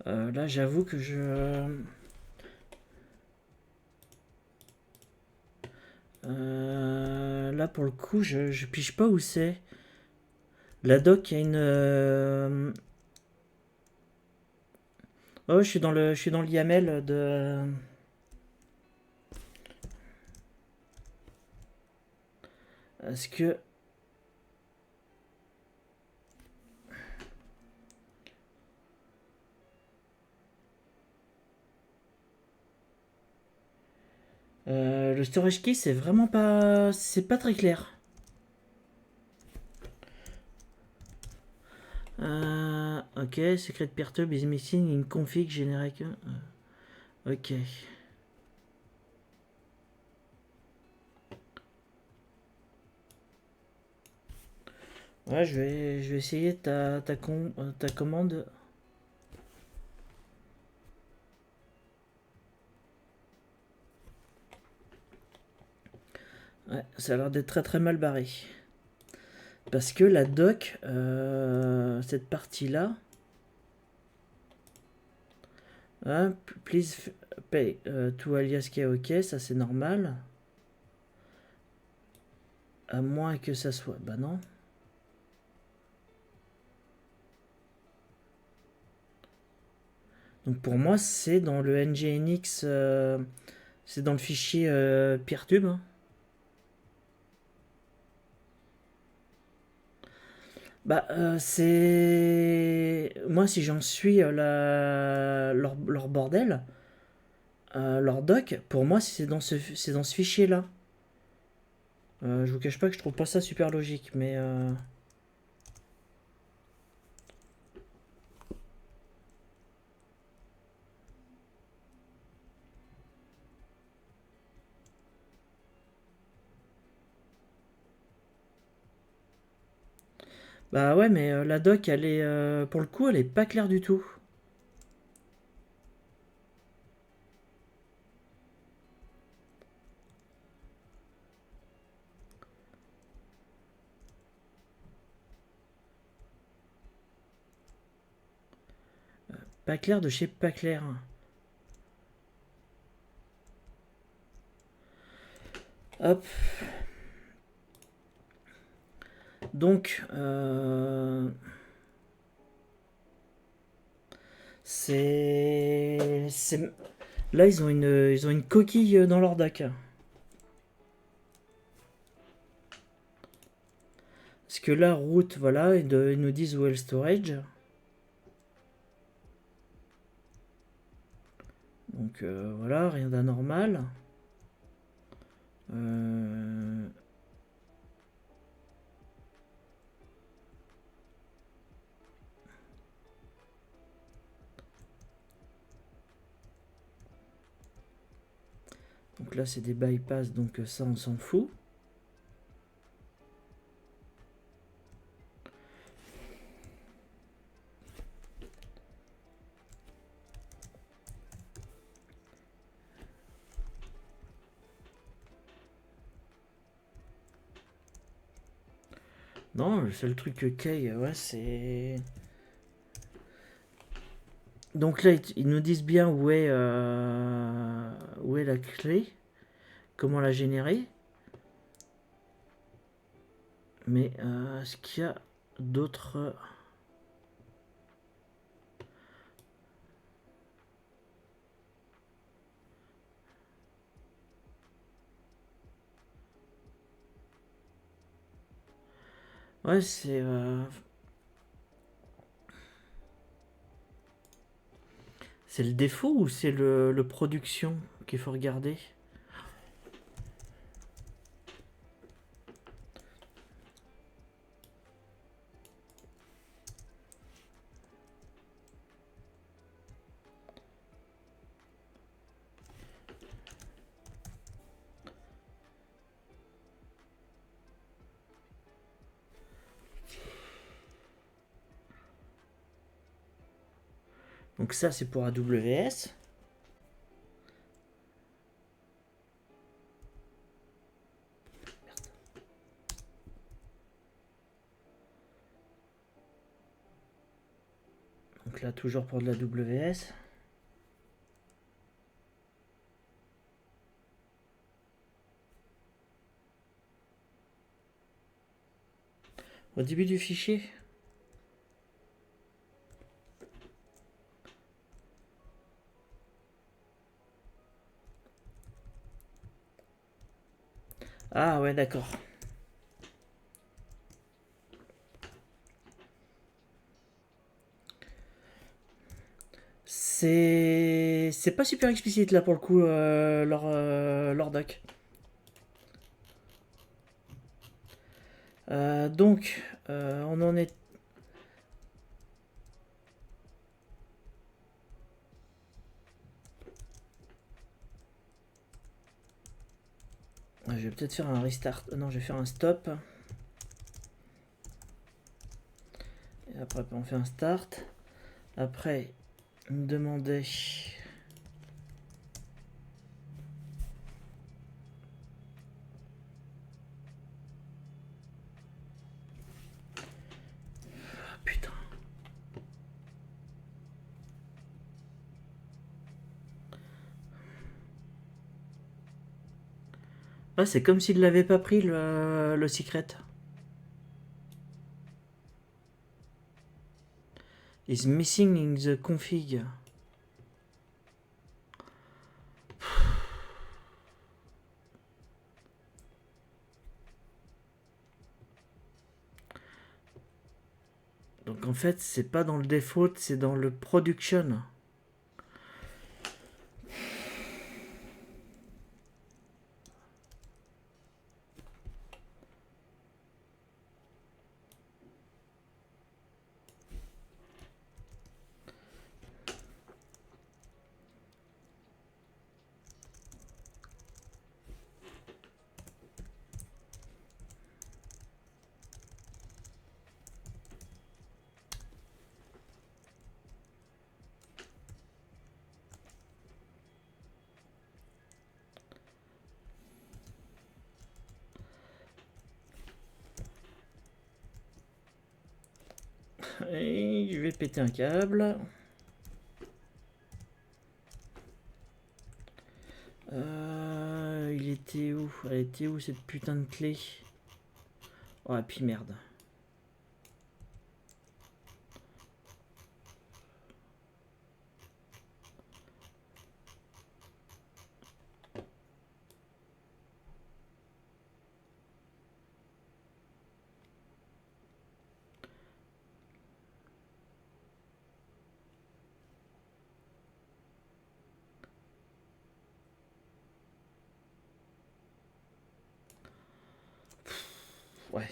Là, j'avoue que là, pour le coup, je pige pas où c'est. La doc, il y a une... Oh, je suis dans le YAML de... Est-ce que... le storage key, c'est vraiment pas... C'est pas très clair. Ok, secret Peertube is missing in config generic. Ok. Ouais, je vais essayer ta commande. Ouais, ça a l'air d'être très très mal barré. Parce que la doc, cette partie-là, hein, please pay to alias qui est ok, ça c'est normal. À moins que ça soit... Bah non. Donc pour moi, c'est dans le NGINX, c'est dans le fichier Peertube. Hein. Bah, c'est... Moi, si j'en suis leur bordel, leur doc, pour moi, c'est c'est dans ce fichier-là. Je vous cache pas que je trouve pas ça super logique, mais... Bah ouais, mais la doc, elle est... pour le coup, elle est pas claire du tout. Pas clair de chez pas clair. Hop. Donc, là, ils ont une coquille dans leur doc. Parce que là, route, voilà, ils nous disent où est le storage. Donc voilà, rien d'anormal. Donc là, c'est des bypass, donc ça, on s'en fout. Non, le seul truc que Kay, ouais, c'est... Donc là, ils nous disent bien où est la clé, comment la générer. Mais est-ce qu'il y a d'autres... Ouais, c'est le défaut ou c'est le production qu'il faut regarder? Donc ça, c'est pour AWS. Donc là, toujours pour de la AWS. Au début du fichier. Ah ouais, d'accord. C'est pas super explicite là pour le coup, leur doc. Donc, on en est... Je vais peut-être faire un restart. Non, je vais faire un stop. Et après, on fait un start. Après, me demander... Ah, putain. Ouais, c'est comme s'il l'avait pas pris le secret. Is missing in the config. Donc en fait, c'est pas dans le default, c'est dans le production. Et je vais péter un câble. Il était où? Elle était où cette putain de clé? Oh, et puis merde. Ouais.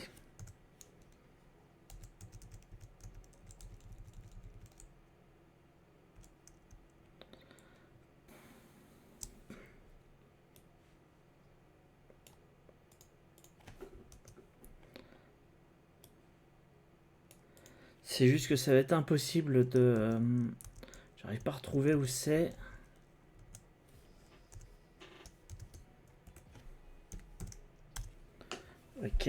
C'est juste que ça va être impossible de... j'arrive pas à retrouver où c'est. Ok.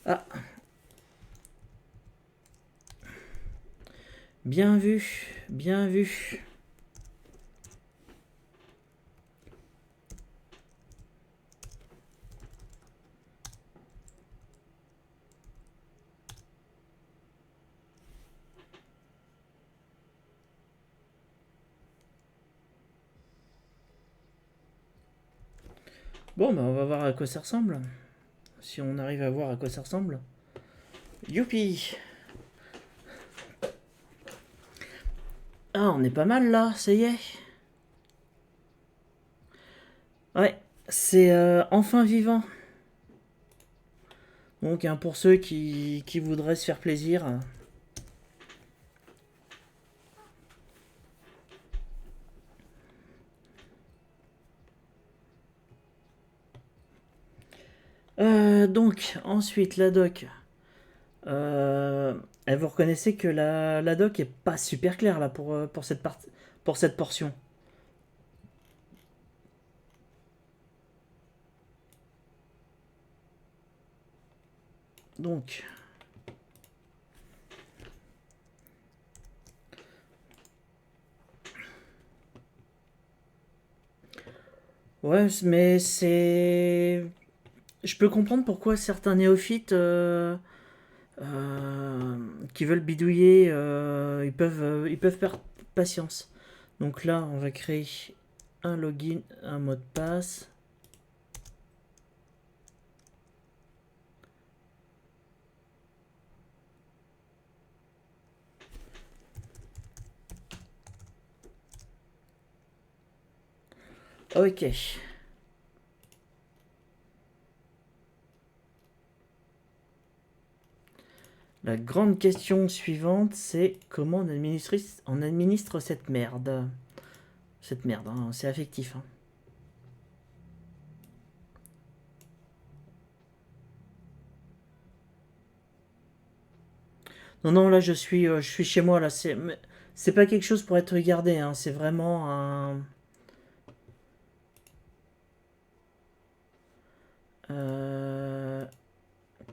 Ah, bien vu, bien vu. Bon, bah on va voir à quoi ça ressemble. Si on arrive à voir à quoi ça ressemble. Youpi! Ah, on est pas mal là, ça y est. Ouais, c'est enfin vivant. Donc, hein, pour ceux qui voudraient se faire plaisir. Donc, ensuite, la doc. Euh, vous reconnaissez que la doc est pas super claire là pour cette partie, pour cette portion. Donc, ouais, mais c'est. Je peux comprendre pourquoi certains néophytes qui veulent bidouiller, ils peuvent perdre patience. Donc là, on va créer un login, un mot de passe. Ok. La grande question suivante, c'est comment on administre cette merde. Cette merde, hein, c'est affectif. Hein. Non, non, là je suis chez moi là. C'est pas quelque chose pour être regardé. Hein, c'est vraiment un euh,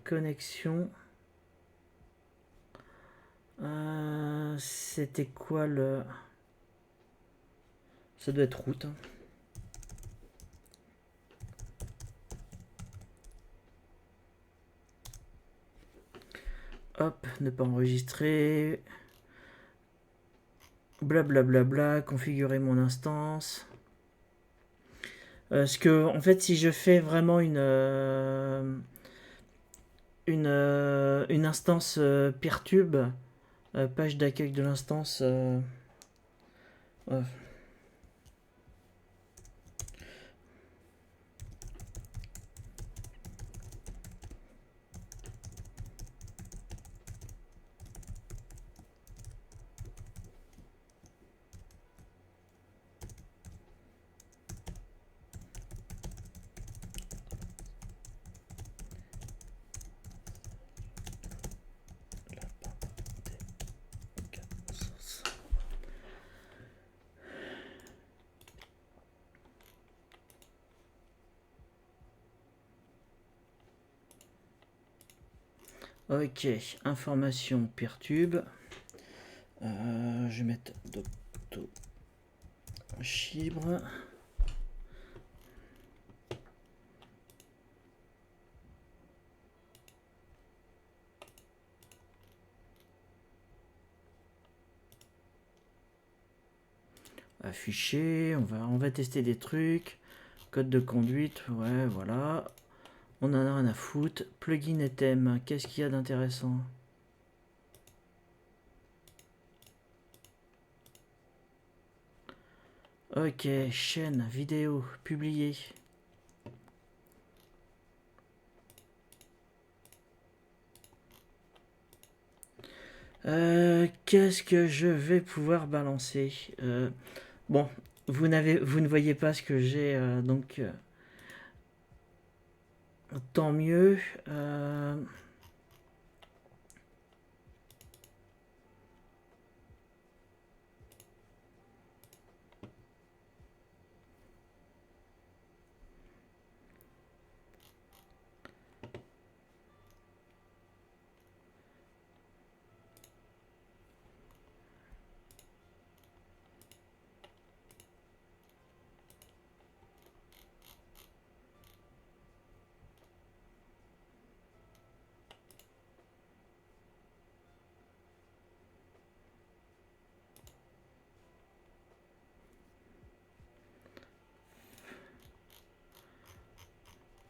connexion. C'était quoi le. Ça doit être route. Hein. Hop, ne pas enregistrer. Blablabla, bla bla bla, configurer mon instance. Parce que, en fait, si je fais vraiment une instance Peertube, page d'accueil de l'instance. Ouais. Ok, information Peertube. Je vais mettre Docto Chibre. Afficher, on va tester des trucs. Code de conduite, ouais, voilà. On en a rien à foutre. Plugin et thème, qu'est-ce qu'il y a d'intéressant? Ok, chaîne, vidéo, publier. Qu'est-ce que je vais pouvoir balancer? Bon, vous ne voyez pas ce que j'ai, donc tant mieux.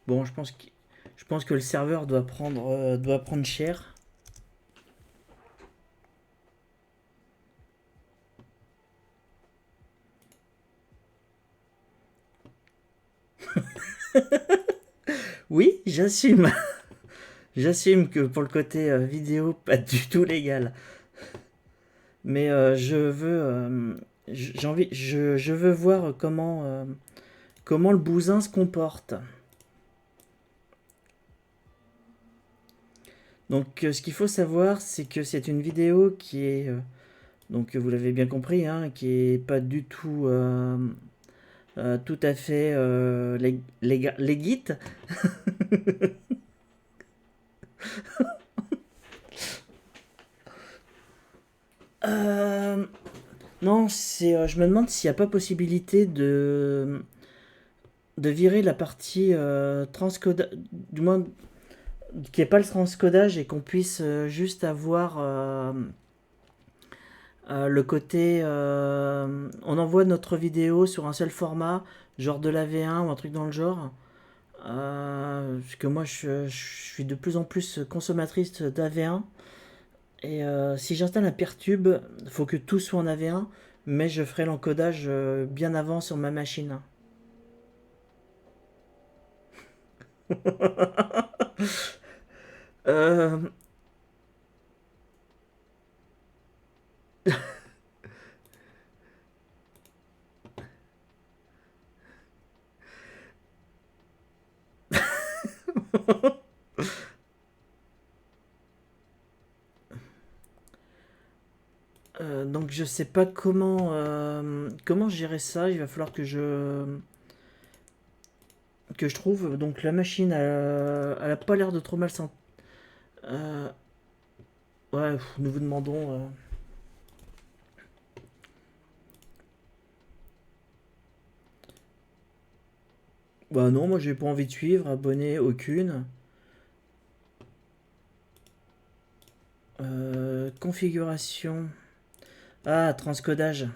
Bon, je pense que le serveur doit prendre cher. Oui, j'assume. J'assume que pour le côté vidéo, pas du tout légal. Mais je veux voir comment le bousin se comporte. Donc, ce qu'il faut savoir, c'est que c'est une vidéo qui est, donc vous l'avez bien compris, hein, qui est pas du tout tout à fait légit. Euh, non, je me demande s'il n'y a pas possibilité de virer la partie transcodage, du moins qu'il n'y ait pas le transcodage et qu'on puisse juste avoir le côté. On envoie notre vidéo sur un seul format, genre de la V1 ou un truc dans le genre. Parce que moi je suis de plus en plus consommatrice d'AV1. Et si j'installe un Pertube, il faut que tout soit en AV1, mais je ferai l'encodage bien avant sur ma machine. Euh, donc je sais pas comment gérer ça. Il va falloir que je trouve. Donc la machine, elle a pas l'air de trop mal s'en. Euh, ouais, nous vous demandons. Bah non, moi j'ai pas envie de suivre, abonné aucune. Configuration. Ah, transcodage.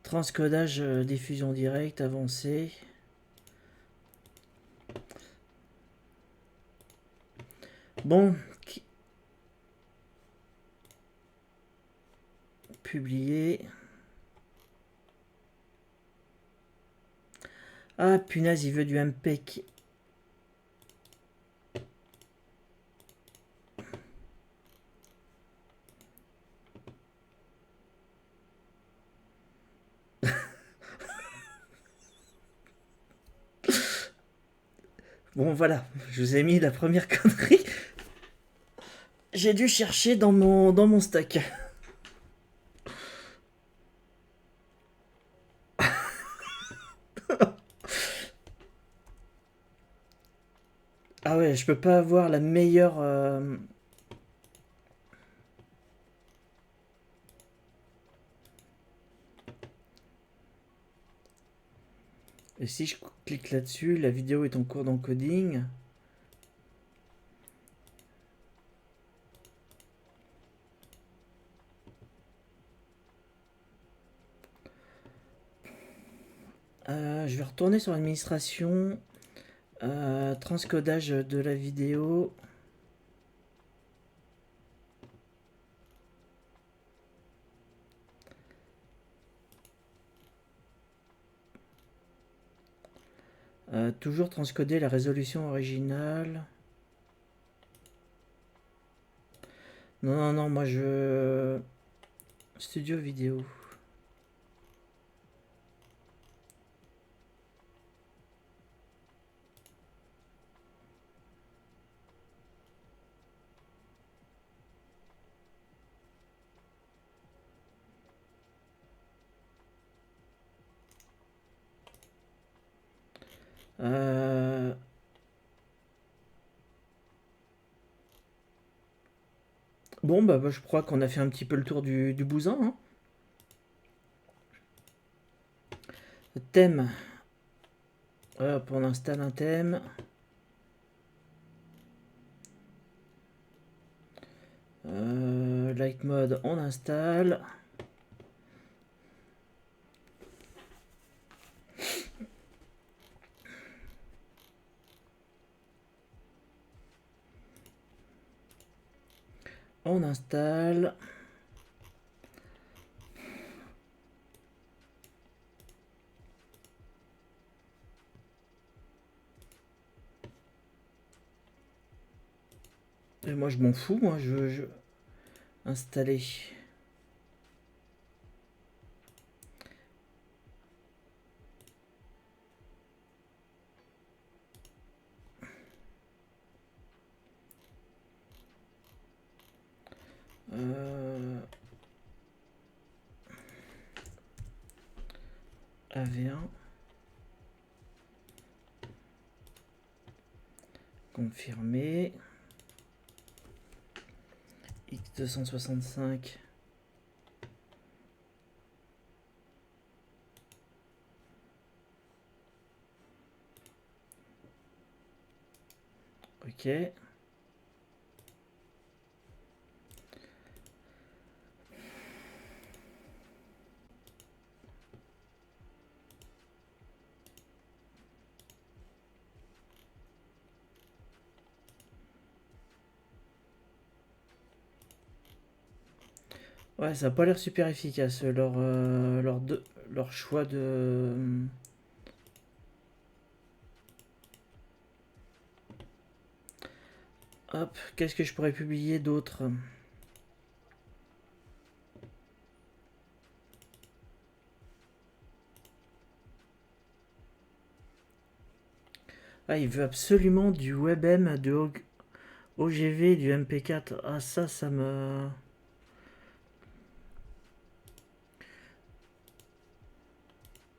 Transcodage, diffusion directe, avancé. Bon, publier. Ah, punaise, il veut du MPEG. Bon, voilà, je vous ai mis la première connerie. J'ai dû chercher dans mon stock. Ah ouais, je peux pas avoir la meilleure. Et si je clique là-dessus, la vidéo est en cours d'encoding. Je vais retourner sur l'administration. Transcodage de la vidéo. Toujours transcoder la résolution originale. Non, non, non, moi je. Studio vidéo. Euh, Bon, bah, je crois qu'on a fait un petit peu le tour du bousin, hein. Thème. Hop, on installe un thème. Light mode, on installe. On installe. Et moi je m'en fous, moi je veux installer. AV1. Confirmer. X265. Ok. Ouais, ça a pas l'air super efficace leur choix de. Hop, qu'est-ce que je pourrais publier d'autre? Ah, il veut absolument du WebM, du OGV, du MP4. Ah, ça me.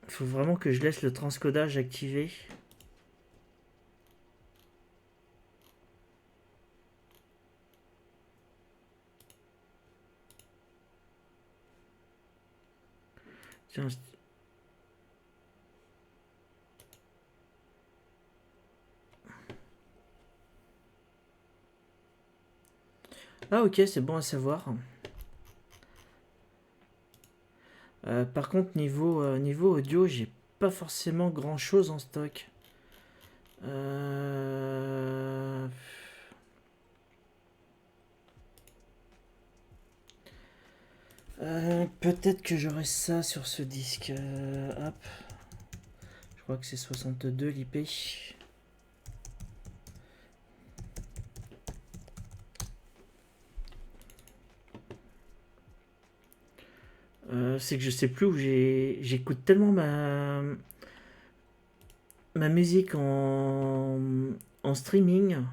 Faut vraiment que je laisse le transcodage activé. Tiens. Ah ok, c'est bon à savoir. Par contre, niveau audio, j'ai pas forcément grand chose en stock. Peut-être que j'aurai ça sur ce disque. Hop. Je crois que c'est 62 l'IP. C'est que je sais plus où j'écoute tellement ma musique en streaming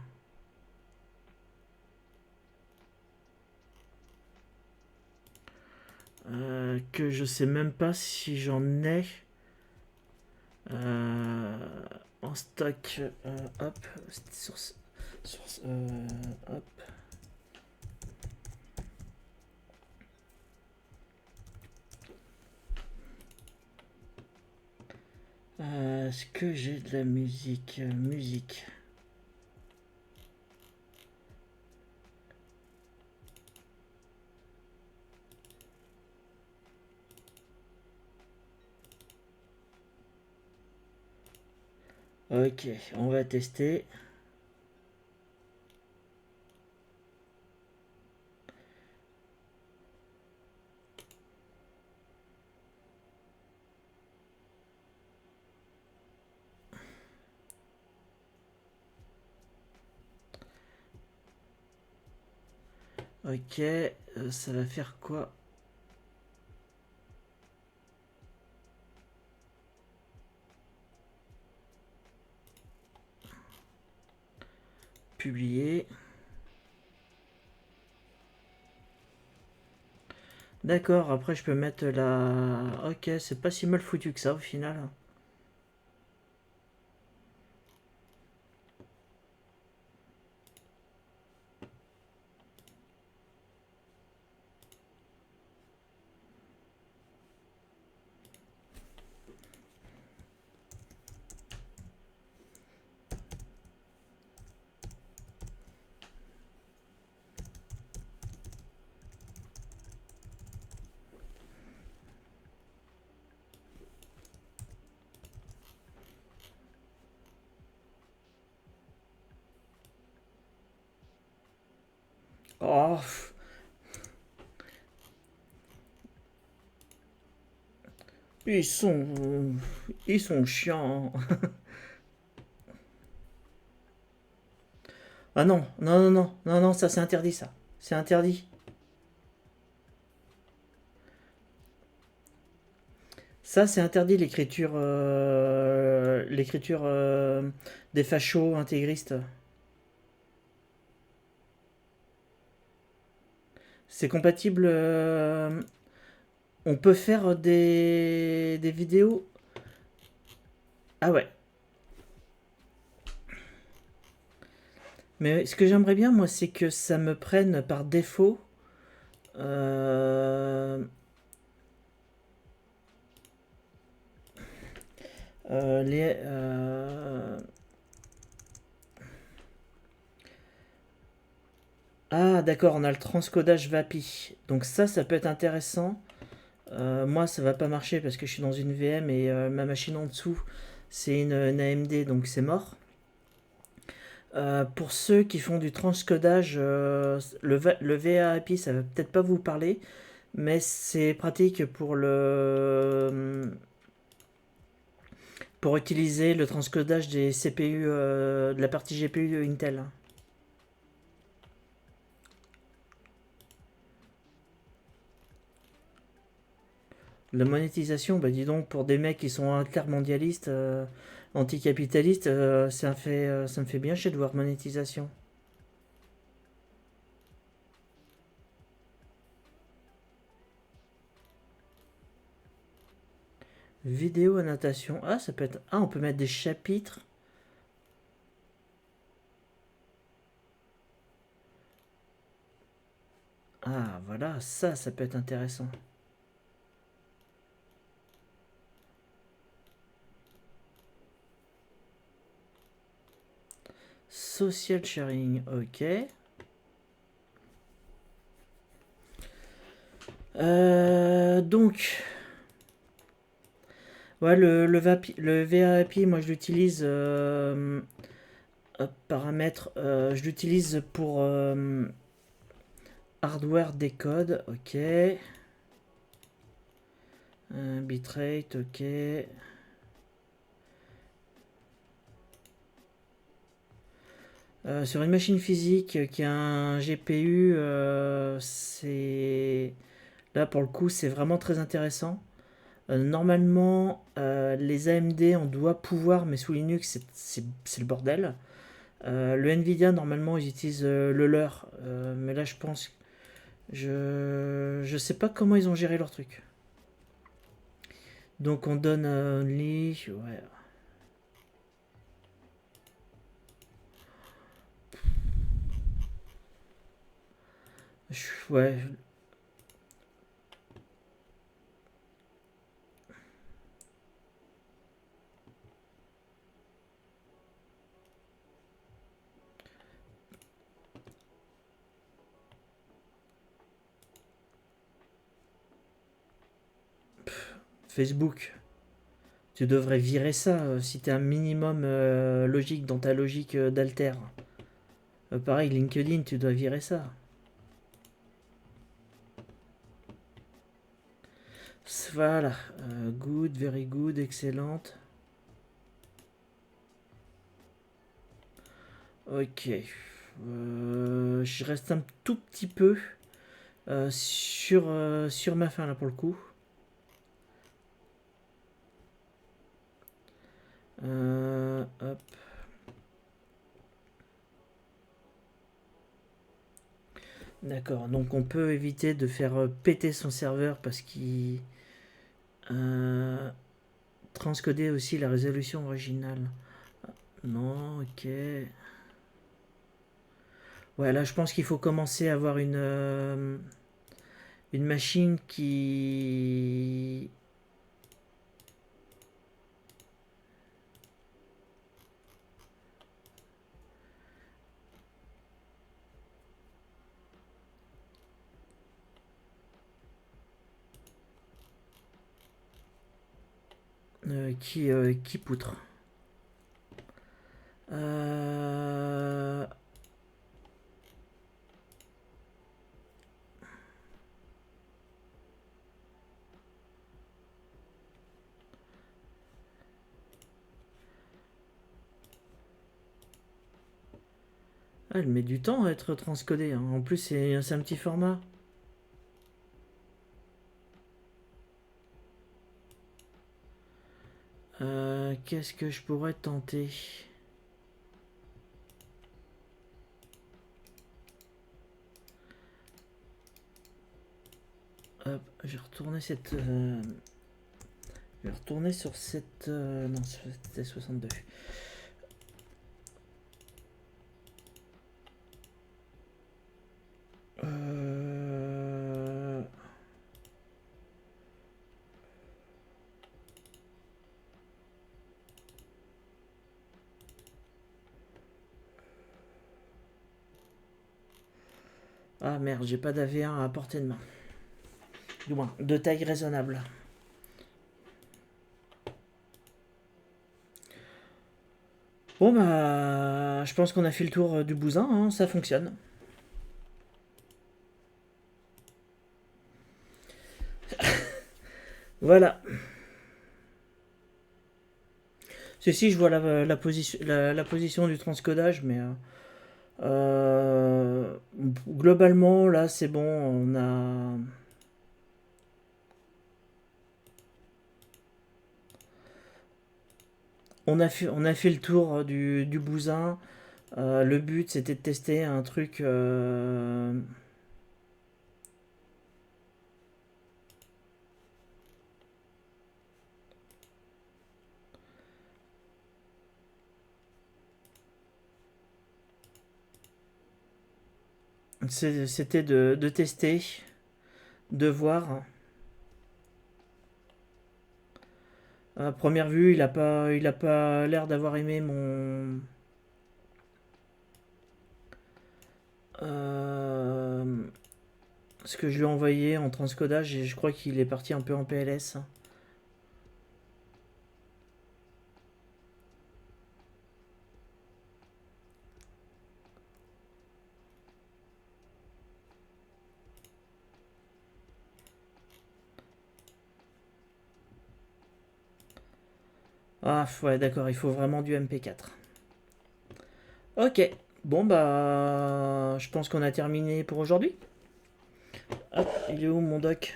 que je sais même pas si j'en ai en stock. Hop, hop. Est-ce que j'ai de la musique? Musique. Ok, on va tester. Ok, ça va faire quoi? Publier. D'accord, après je peux mettre la... Ok, c'est pas si mal foutu que ça au final. Oh, ils sont, ils sont chiants. Ah non, non, non, non, non, non, ça c'est interdit, ça. C'est interdit. Ça c'est interdit, l'écriture des fachos intégristes. C'est compatible. On peut faire des vidéos. Ah ouais. Mais ce que j'aimerais bien, moi, c'est que ça me prenne par défaut. euh, les. Ah, d'accord, on a le transcodage VAPI. Donc ça peut être intéressant. Moi, ça va pas marcher parce que je suis dans une VM et ma machine en dessous, c'est une AMD, donc c'est mort. Pour ceux qui font du transcodage, le VAPI, ça va peut-être pas vous parler, mais c'est pratique pour utiliser le transcodage des CPU, de la partie GPU Intel. La monétisation, bah dis donc, pour des mecs qui sont intermondialistes, anticapitalistes, ça me fait bien chier de voir monétisation. Vidéo annotation. Ah, ça peut être. Ah, on peut mettre des chapitres. Ah, voilà, ça peut être intéressant. Social sharing, ok. Donc, ouais, le VAPI, moi je l'utilise. Paramètres, je l'utilise pour hardware décode, ok. Bitrate, ok. Sur une machine physique qui a un GPU, c'est. Là pour le coup, c'est vraiment très intéressant. Normalement, les AMD, on doit pouvoir, mais sous Linux, c'est le bordel. Le Nvidia, normalement, ils utilisent le leur. Mais là, je pense. Je sais pas comment ils ont géré leur truc. Donc, on donne only. Ouais. Ouais. Facebook. Tu devrais virer ça si t'es un minimum logique dans ta logique d'alter. Pareil, LinkedIn, tu dois virer ça. Voilà. Good, very good, excellente. Ok. Je reste un tout petit peu sur ma fin là pour le coup. Hop. D'accord. Donc on peut éviter de faire péter son serveur parce qu'il euh, transcodait aussi la résolution originale. Non, ok. Ouais, là je pense qu'il faut commencer à avoir une machine qui poutre. Euh, Ah, elle met du temps à être transcodée, hein. En plus, c'est un petit format. Qu'est-ce que je pourrais tenter? Hop, je vais retourner cette. Je vais retourner sur cette. Non, c'était 62. Euh... Ah merde, j'ai pas d'AV1 à portée de main. Du moins, de taille raisonnable. Bon bah, je pense qu'on a fait le tour du bousin, hein, ça fonctionne. Voilà. Si, je vois la position du transcodage, mais globalement, là, c'est bon, on a fait le tour du bousin. Le but, c'était de tester un truc. C'était de tester, de voir. À première vue, il a pas l'air d'avoir aimé euh, ce que je lui ai envoyé en transcodage, et je crois qu'il est parti un peu en PLS. Ah ouais, d'accord, il faut vraiment du MP4. Ok, bon bah, je pense qu'on a terminé pour aujourd'hui. Hop, il est où mon doc?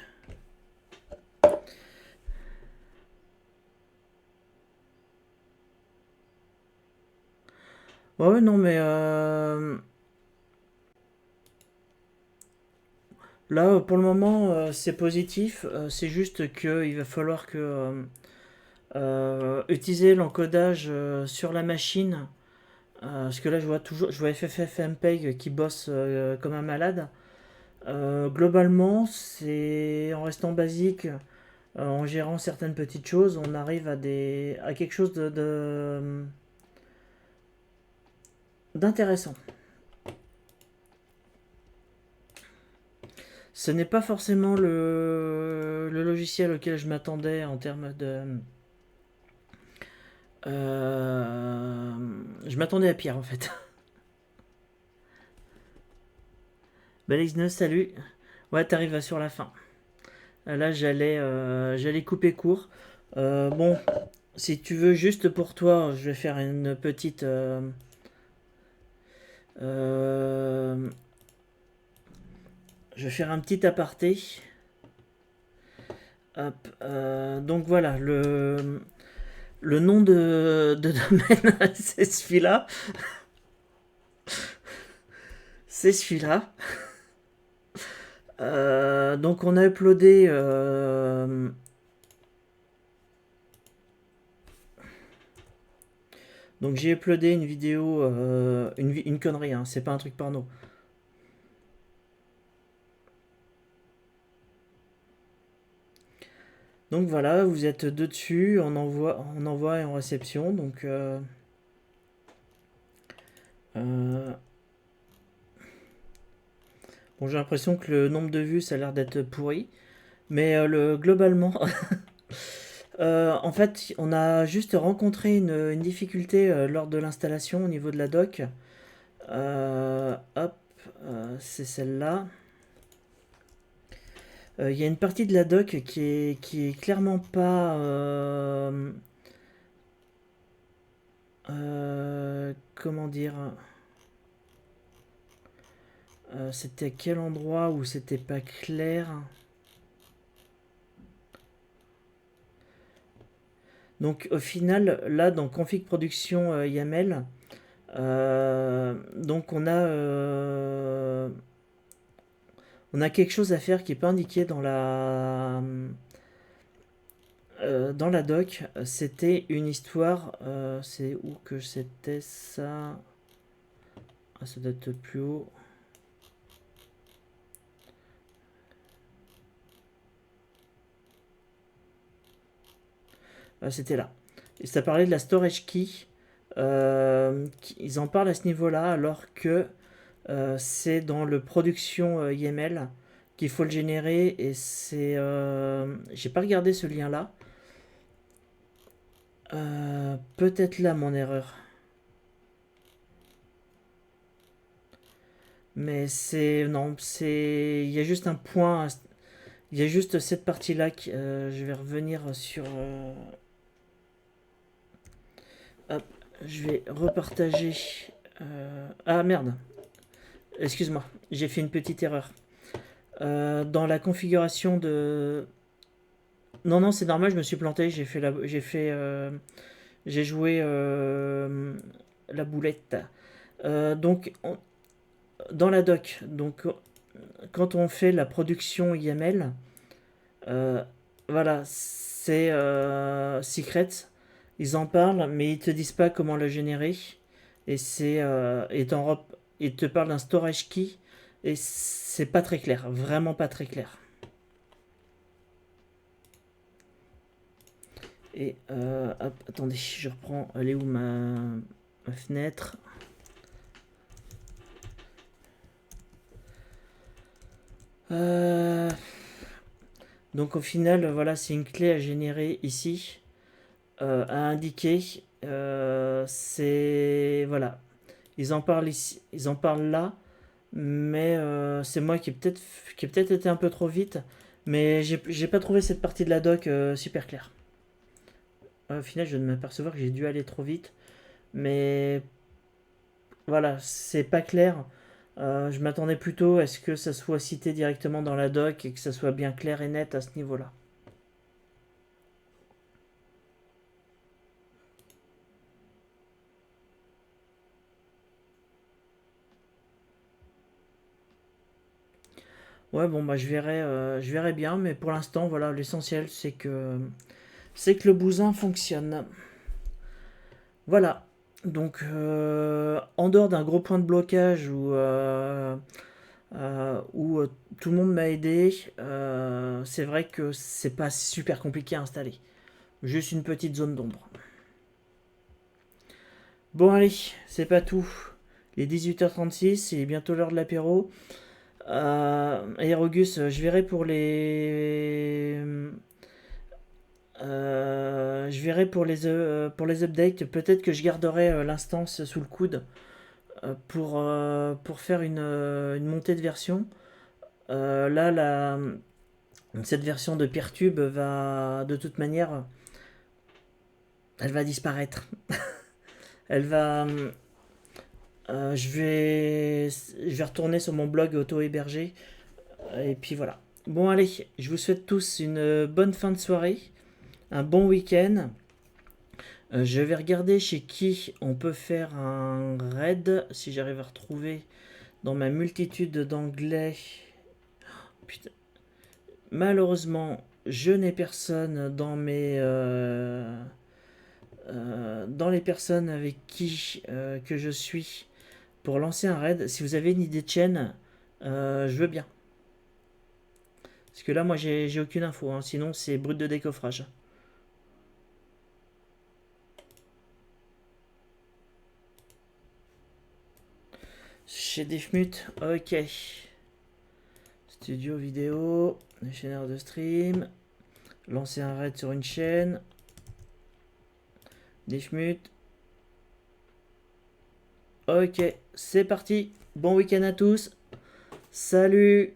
Ouais, ouais, non, mais là, pour le moment, c'est positif. C'est juste qu'il va falloir que utiliser l'encodage sur la machine. Parce que là, je vois FFFmpeg qui bosse comme un malade. Globalement, c'est en restant basique, en gérant certaines petites choses, on arrive à quelque chose d'intéressant. Ce n'est pas forcément le logiciel auquel je m'attendais en termes de. Je m'attendais à pire en fait. Balix9, salut. Ouais, t'arrives sur la fin. Là, j'allais couper court. Bon, si tu veux, juste pour toi, je vais faire une petite. Euh, je vais faire un petit aparté. Hop, donc voilà, le nom de domaine, c'est celui-là. C'est celui-là. Donc on a uploadé. Donc j'ai uploadé une vidéo, une connerie, hein, c'est pas un truc porno. Donc voilà, vous êtes deux dessus, en envoi et en réception. Donc euh, bon, j'ai l'impression que le nombre de vues ça a l'air d'être pourri, mais globalement, en fait, on a juste rencontré une difficulté lors de l'installation au niveau de la dock. Hop, c'est celle-là. Il y a une partie de la dock qui est clairement pas. Comment dire? C'était à quel endroit où c'était pas clair? Donc au final, là dans config production YAML, donc on a quelque chose à faire qui n'est pas indiqué dans la doc. C'était une histoire. C'est où que c'était ça? Ah, ça doit être plus haut. Ah, c'était là. Et ça parlait de la storage key. Ils en parlent à ce niveau-là, alors que c'est dans le production YAML qu'il faut le générer. Et c'est. J'ai pas regardé ce lien-là. Peut-être là mon erreur. Mais c'est. Non, c'est. Il y a juste un point. Il y a juste cette partie-là. Je vais revenir sur. Hop, je vais repartager. Ah merde. Excuse-moi, j'ai fait une petite erreur. Dans la configuration de. Non, non, c'est normal, je me suis planté. J'ai joué la boulette. Donc, dans la doc, donc quand on fait la production YAML, euh, voilà, c'est secret. Ils en parlent, mais ils te disent pas comment le générer. Et ils te parlent d'un storage key et c'est pas très clair, vraiment pas très clair. Et hop, attendez, je reprends. Elle est où ma fenêtre? Euh, donc au final, voilà, c'est une clé à générer ici, à indiquer. C'est voilà, ils en parlent ici, ils en parlent là, mais c'est moi qui ai peut-être été un peu trop vite, mais j'ai pas trouvé cette partie de la doc super claire. Au final, je viens de m'apercevoir que j'ai dû aller trop vite, mais voilà, c'est pas clair. Je m'attendais plutôt à ce que ça soit cité directement dans la doc et que ça soit bien clair et net à ce niveau-là. Ouais, bon, bah je verrai bien, mais pour l'instant, voilà, l'essentiel c'est que le bousin fonctionne. Voilà. Donc, en dehors d'un gros point de blocage où tout le monde m'a aidé, c'est vrai que c'est pas super compliqué à installer. Juste une petite zone d'ombre. Bon, allez, c'est pas tout. Il est 18h36, il est bientôt l'heure de l'apéro. Aérogus, je verrai pour les updates. Peut-être que je garderai l'instance sous le coude pour faire une montée de version. Là, cette version de Peertube va, de toute manière, elle va disparaître. Elle va. Je vais retourner sur mon blog auto-hébergé. Et puis voilà. Bon, allez, je vous souhaite tous une bonne fin de soirée, un bon week-end. Je vais regarder chez qui on peut faire un raid, si j'arrive à retrouver dans ma multitude d'anglais. Putain. Malheureusement, je n'ai personne dans les personnes avec qui que je suis pour lancer un raid. Si vous avez une idée de chaîne, je veux bien. Parce que là, moi, j'ai aucune info. Hein. Sinon, c'est brut de décoffrage. Chez Defmute, ok. Studio vidéo, chaîneur de stream, lancer un raid sur une chaîne. Defmute. Ok, c'est parti. Bon week-end à tous. Salut.